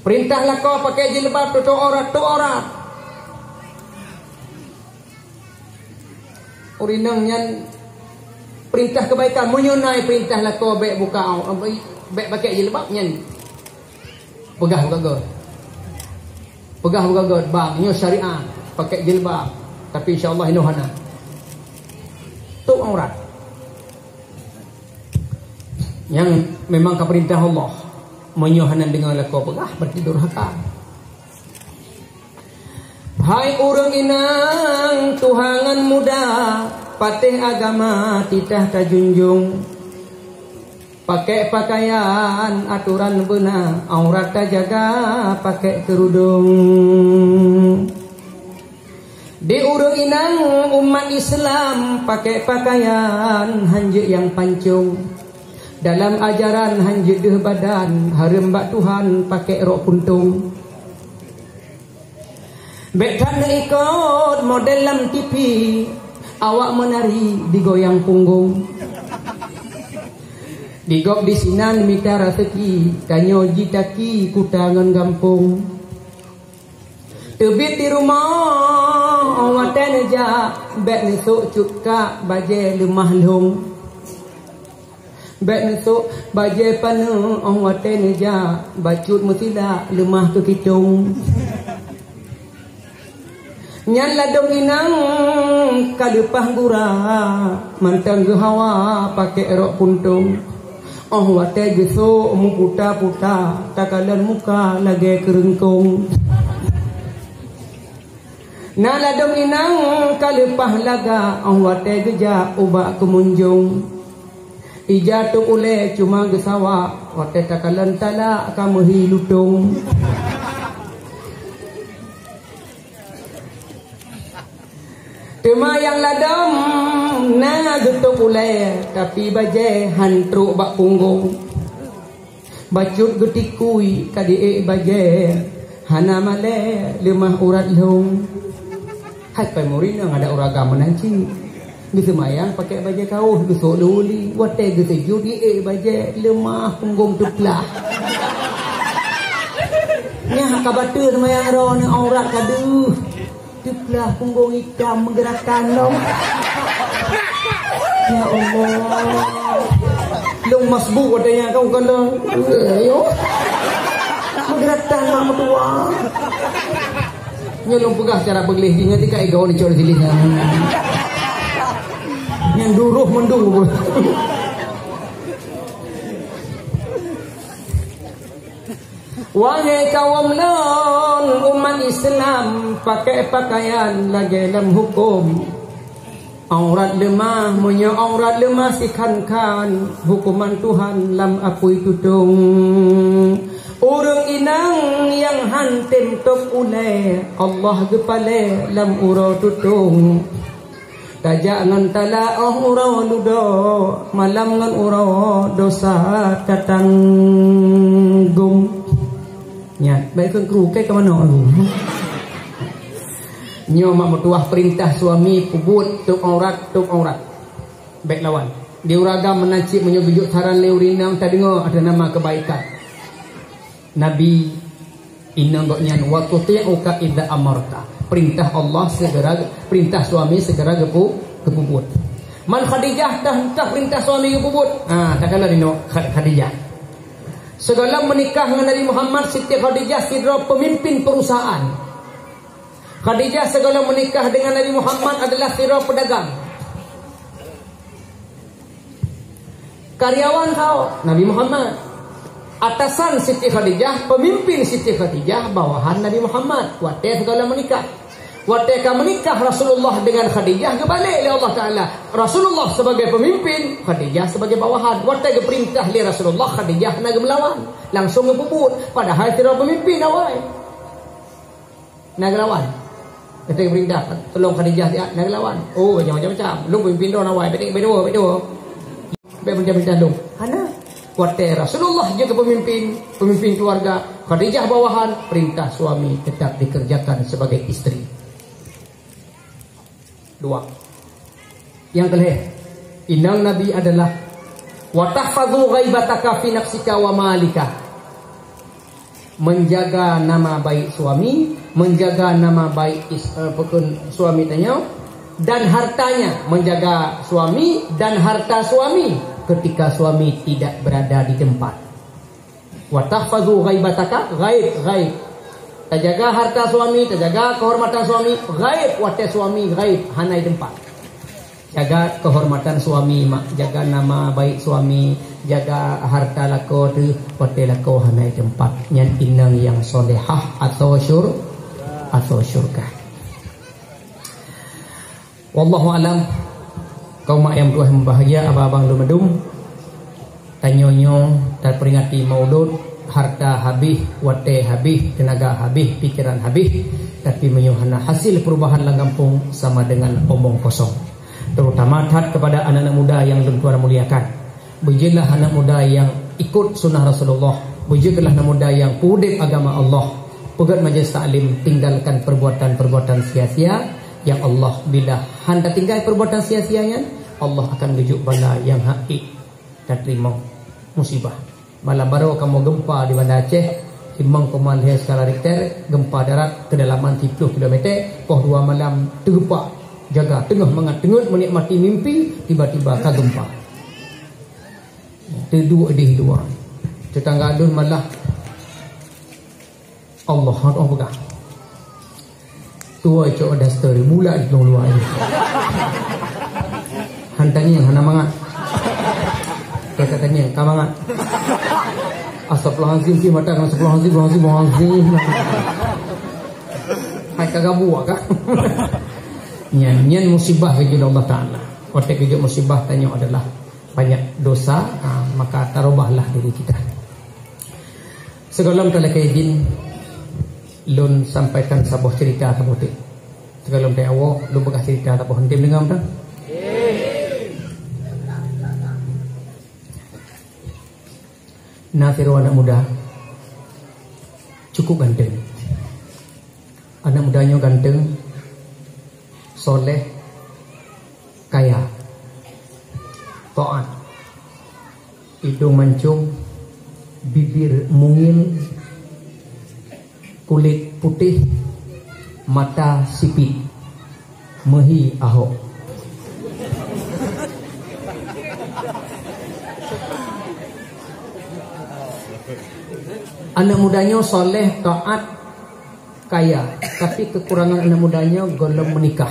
Speaker 1: Perintahlah kau pakai jilbab tu aurat. Urinang nyan perintah kebaikan menyunai perintahlah kau baik buka baik pakai jilbab nyan. Pegah buka god bang nyo syariah pakai jilbab tapi insyaallah inohana. Tu aurat. Yang memang ke perintah Allah menyohanan dengan lako pegah berarti durhaka. Hai urang inang tuhangan muda patih agama titah tajunjung, pakai pakaian aturan benar aurat jaga pakai kerudung. Di urang inang umat Islam pakai pakaian hanjek yang pancung. Dalam ajaran hanjek deh badan harembak Tuhan pakai rok puntung. Bekan ikut model dalam TV awak menari digoyang punggung. Digok di sinan mita raseki kanyo jitaki kutangan gampung. Tebit di rumah awatan aja bek nesuk cukak baje lemah long. Bek nesuk baje panu awatan aja bacut mutila lemah ke kitung. Nyan ladong inang kadepah gura mantang gehawa pakai rok puntung. Oh wate geso mu puta-puta takalan muka lagi kerengkung. Na ladong inang kalepah laga oh wate geja ubak kemunjung. Ijatuh ule cuma gesawa wate takalan tala kamuhi lutung. Cuma yang ladam na getuk ulai tapi baje hantruk bak punggung. Bacut getikui kadi baje hana male lemah urat long. Hai pai murina ngada uragam nanci. Gitu mayang pakai baje kau besok luli wate gitu judi baje lemah punggung tuplah. Nya kabatur mayang ro ni aurat kadu. Tuplah punggung hitam menggerakkan long. Ya Allah. Long masbuk adanya kau kalau ayo. Menggerakkan mak tua. Nya long pegah cara beglih ingat ika igau ni cor silih. Yang duruh mendung. Wahai kaum non umat Islam pakai pakaian lagi dalam hukum. Aurat lemah munyo aurat lemah sikankan hukuman Tuhan lam apui tutung. Urang inang yang hantem tok ulai Allah gepale lam uro tutung. Kajak ngan tala uro ludo malam ngan uro dosa tatanggung. Nya, baik kan kru ke mana lu? Nyo mak mertuah perintah suami pubut tuk aurat. Baik lawan. Di uragam menancik menyebut saran leurinang tak dengar ada nama kebaikan. Nabi inang goknyan wa tuti'uka idza amarta. Perintah Allah segera perintah suami segera kepubut. Man Khadijah tah perintah suami kepubut. Tak kala dino Khadijah. Segala menikah dengan Nabi Muhammad Siti Khadijah sidra pemimpin perusahaan. Khadijah segala menikah dengan Nabi Muhammad adalah sidra pedagang. Karyawan kau Nabi Muhammad. atasan Siti Khadijah, pemimpin Siti Khadijah, bawahan Nabi Muhammad. Wate segala menikah. Wate menikah Rasulullah dengan Khadijah kebalik oleh Allah Ta'ala. Rasulullah sebagai pemimpin, Khadijah sebagai bawahan. Wate perintah oleh Rasulullah, Khadijah nak melawan. Langsung ngepuput. Padahal tidak pemimpin awal. Nak lawan. Ketika perintah, tolong Khadijah dia nak lawan. Oh, macam-macam. Lu pemimpin dia awal. Berdua. Perintah lu. Hana. Wate Rasulullah juga pemimpin keluarga. Khadijah bawahan. Perintah suami tetap dikerjakan sebagai istri. Dua. Yang kelih, inang Nabi adalah wa tahfazu ghaibataka fi nafsika wa malika. Menjaga nama baik suami, menjaga nama baik suami tanya dan hartanya, menjaga suami dan harta suami ketika suami tidak berada di tempat. Wa tahfazu ghaibataka, ghaib. Terjaga harta suami, terjaga kehormatan suami, gaib. Wate suami gaib, hanai tempat. Jaga kehormatan suami, jaga nama baik suami, jaga harta lako tu, wate lako hanai tempat. Yang inang yang solehah atau syurga. Wallahu alam. Kaum mak yang berdoa membahagia, abang-abang lumedum, tanyonyo terperingati maulud. Harta habis, wate habis, tenaga habis, pikiran habis, tapi menyuhana hasil perubahan langgampung sama dengan omong kosong. Terutama taat kepada anak-anak muda yang Tuan muliakan. Bejilah anak muda yang ikut sunnah Rasulullah. Bejilah anak muda yang pudek agama Allah. Pegat majlis taklim, tinggalkan perbuatan-perbuatan sia-sia. Yang Allah bila handa tinggal perbuatan sia-sianya, Allah akan gejuk bala yang hakik dan terima musibah. Malam baru kamu gempa di Banda Aceh 5,5 skala Richter, gempa darat kedalaman 30 km. Poh 2 malam tergepak. Jaga tengah mengat-tengut menikmati mimpi, tiba-tiba gempa. Terdua di dua. Tetangga adun malah Allah pegang. Tua cok ada story mula di luar ini. Hantanya yang hana mangat. Dia katanya kamangat. Astagfirullahaladzim, ki mata kan astagfirullahaladzim. Hai kagak buah kah? Nyan musibah kepada Allah Ta'ala. Kotek kejuk musibah tanya adalah banyak dosa, maka tarubahlah diri kita. Segalam telah izin lun sampaikan sebuah cerita sebuah. Segalam teh awak lun bekas cerita tak henti dengar tak? Nasiru anak muda cukup ganteng. Anak mudanya ganteng, soleh, kaya, taat, hidung mancung, bibir mungil, kulit putih, mata sipit, mehi ahok. Anak mudanya soleh, taat, kaya, tapi kekurangan anak mudanya golong menikah,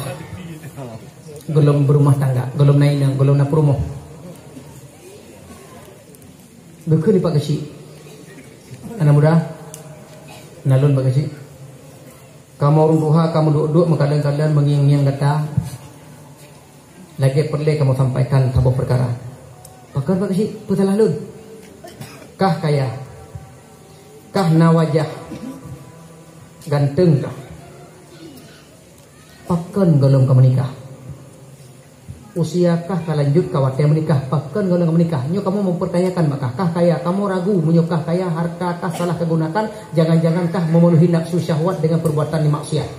Speaker 1: golong berumah tangga, golong naik, golong nak rumah. Bekali pak kecil, anak muda, nalun pak kecil. Kamu orang duha, kamu duduk, makadang-kadang mengiang-iang kata, lagi perlu kamu sampaikan sebuah perkara. Pakar pak kecil, putar lalun, kah kaya? Kah na wajah ganteng kah? Pakan golong ke menikah. Usia kah lanjut kawat yang menikah? Pakan golong ke menikah. Nyo kamu mempertanyakan maka kah kaya? Kamu ragu menyukah kaya harta kah salah kegunakan? Jangan-jangan kah memenuhi nafsu syahwat dengan perbuatan yang maksiat?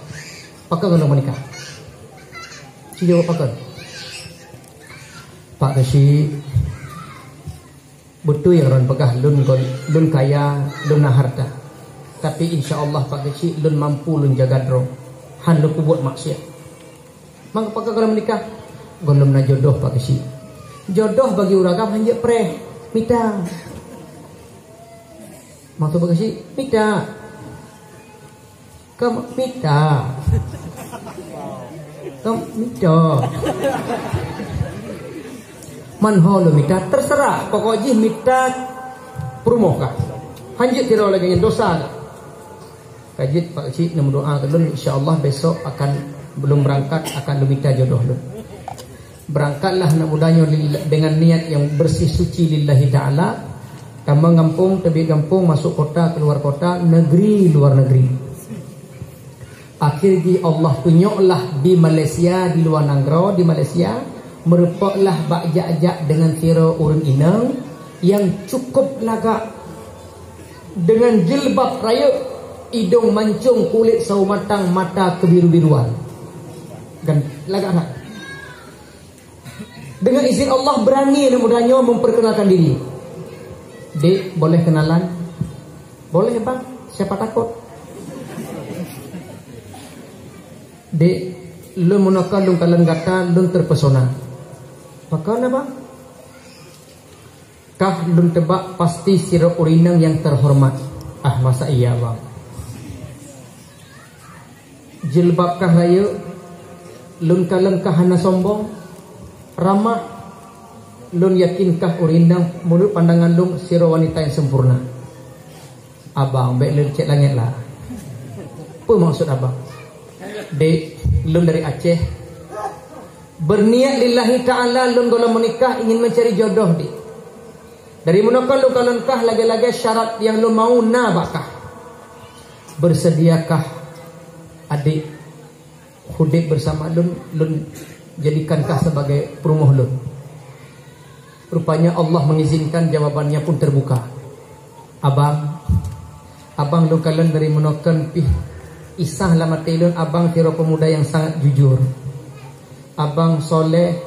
Speaker 1: Pakan golong menikah. Si jawab pakan. Pak Kesi betul yang orang pegah lun kaya, lun harta. Tapi insya Allah Pak Kecil lun mampu lun jaga drong. Han lu buat maksiat. Maka pakai kalau menikah, golom na jodoh Pak Kecil. Jodoh bagi uragam hanya preh, minta. Maksud Pak Kecil, minta. Kamu minta. Kamu minta. Manholo minta terserah pokoknya minta promo kah Hanjit kira lagi yang dosa. Kajit Pak Cik nak doa ke lun, insya-Allah besok akan belum berangkat akan minta jodoh lun. Berangkatlah nak mudahnya dengan niat yang bersih suci lillahi taala. Kamu kampung, tebi kampung, masuk kota, keluar kota, negeri, luar negeri. Akhirnya Allah tunjuklah di Malaysia, di luar Nanggro, di Malaysia, merupaklah bak-jak-jak dengan kira urun inang yang cukup lagak dengan jilbab raya, hidung mancung, kulit sawo matang, mata kebiru-biruan. Dan lagak tak? Dengan izin Allah berani mudahnya memperkenalkan diri. Dek, boleh kenalan? Boleh bang, siapa takut? Dek, lu menokal lu kalian kata lu terpesona. Pakana bang? Kah lu tebak pasti sirap urinang yang terhormat. Ah masa iya bang? Jilbab kah raya? Lu kalian kah hana sombong? Ramah? Lun yakinkah urindang menurut pandangan lun siro wanita yang sempurna? Abang baik lun cek langit lah. Apa maksud abang? Dek, lun dari Aceh, berniat lillahi ta'ala lun kalau menikah ingin mencari jodoh di. Dari manakah lun kalau nikah lagi-lagi syarat yang lun mau bakah? Bersediakah adik hudib bersama lun jadikankah sebagai perumuh lun? Rupanya Allah mengizinkan, jawabannya pun terbuka. Abang lu kalian dari menokan isah lama telun. Abang kira pemuda yang sangat jujur. Abang soleh,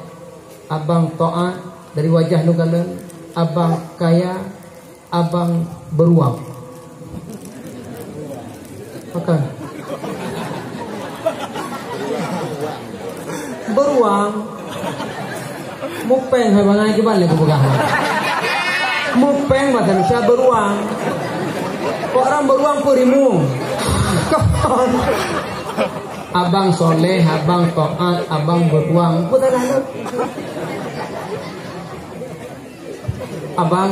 Speaker 1: abang taat. Dari wajah lu kalian, abang kaya, abang beruang. Makan beruang. Mupeng hai bangai ke balik pegang. Mupeng bahasa Indonesia beruang. Orang beruang perimu. Abang soleh, abang taat, abang beruang. Betul tak? Abang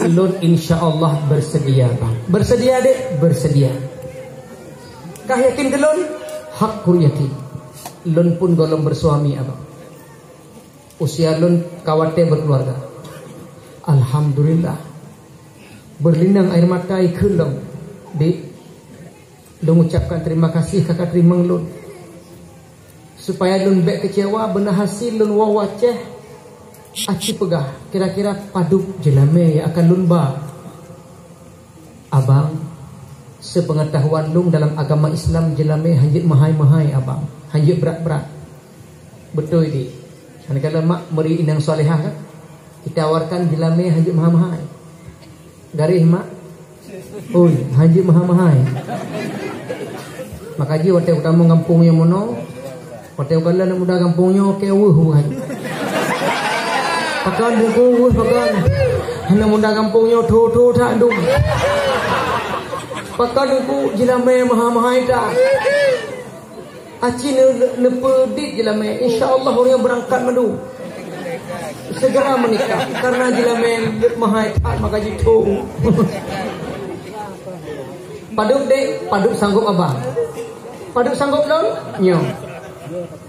Speaker 1: lun insya-Allah bersedia bang. Bersedia dek, bersedia. Kah yakin ke lun? Hakku yakin. Lun pun golong bersuami abang. Usia lun kawate berkeluarga. Alhamdulillah. Berlinang air mata ikut lun. Dek, lun ucapkan terima kasih kakak terima lun. Supaya lun bek kecewa benar hasil lun wawaceh. Aci pegah. Kira-kira paduk jelame yang akan lun ba. Abang, sepengetahuan lun dalam agama Islam jelame hanjit mahai-mahai abang. Hanjit berat-berat. Betul di. Kalau mak beri inang solehah kan, kita tawarkan jelame haji mahal-mahal. Garih mak, oi haji mahal-mahal. Makaji waktu utama kampungnya mono, waktu kalau nak muda kampungnya kewuh bukan. Pakan buku pakan, hanya muda kampungnya tu tak dum. Pakan buku jelame mahal-mahal tak. Aci nepedit jelame, insya-Allah orang yang berangkat madu segera menikah karena jelame mahai tak maka jitu. Paduk dek, paduk sanggup abang. Paduk sanggup lon? Nyo.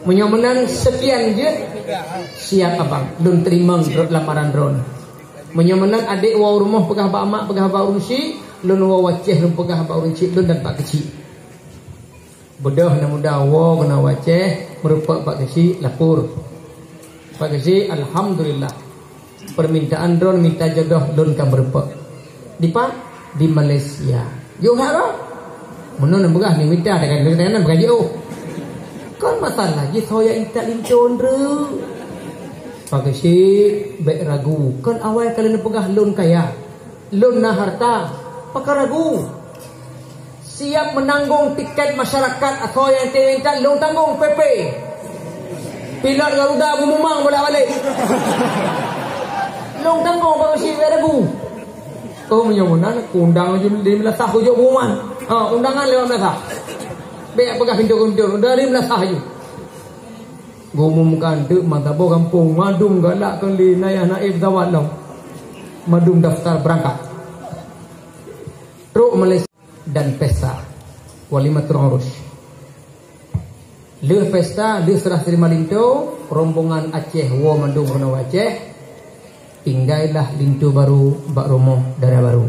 Speaker 1: Menyomenan sekian je siap abang. Lun terima lamaran dron. Menyomenan adik wau rumah pegah ba mak pegah ba urunsi, lun wau waceh lun pegah ba urunci lun dan pak kecil. Bodoh na muda wo kena waceh merupa pak kesi lapur. Pak kesi alhamdulillah. Permintaan drone minta jodoh don kan merupa. Di pak di Malaysia. Yo haro. Mun na begah ni minta dengan begaji oh. Kan masalah ji soya inta lincon re. Pak kesi baik ragu. Kan awal kali na pegah lon kaya. Lon na harta. Pakar ragu. Siap menanggung tiket masyarakat atau yang minta long tanggung PP. Pilot Garuda Bumumang bolak-balik. Long tanggung baru si ragu. Kau menyomonan undang je di Melasah hujung pengumuman. Undangan lewat Melasah. Baik pegah pintu-pintu dari Melasah je. Ngumumkan dek Mantabo kampung madung galak kali nayah naib zawat long. Madung daftar berangkat. Truk Malaysia dan pesta Walimatul Urus. Leuh pesta, leuh serah terima lintu, rombongan Aceh wo mandung kono Aceh, tinggailah lintu baru bak romo dana baru.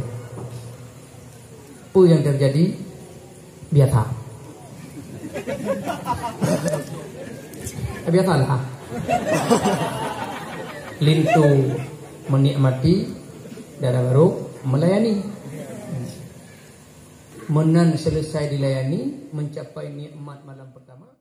Speaker 1: Apa yang terjadi? Biasa. Biasalah. Lintu menikmati dana baru, melayani. Menan selesai dilayani, mencapai nikmat malam pertama.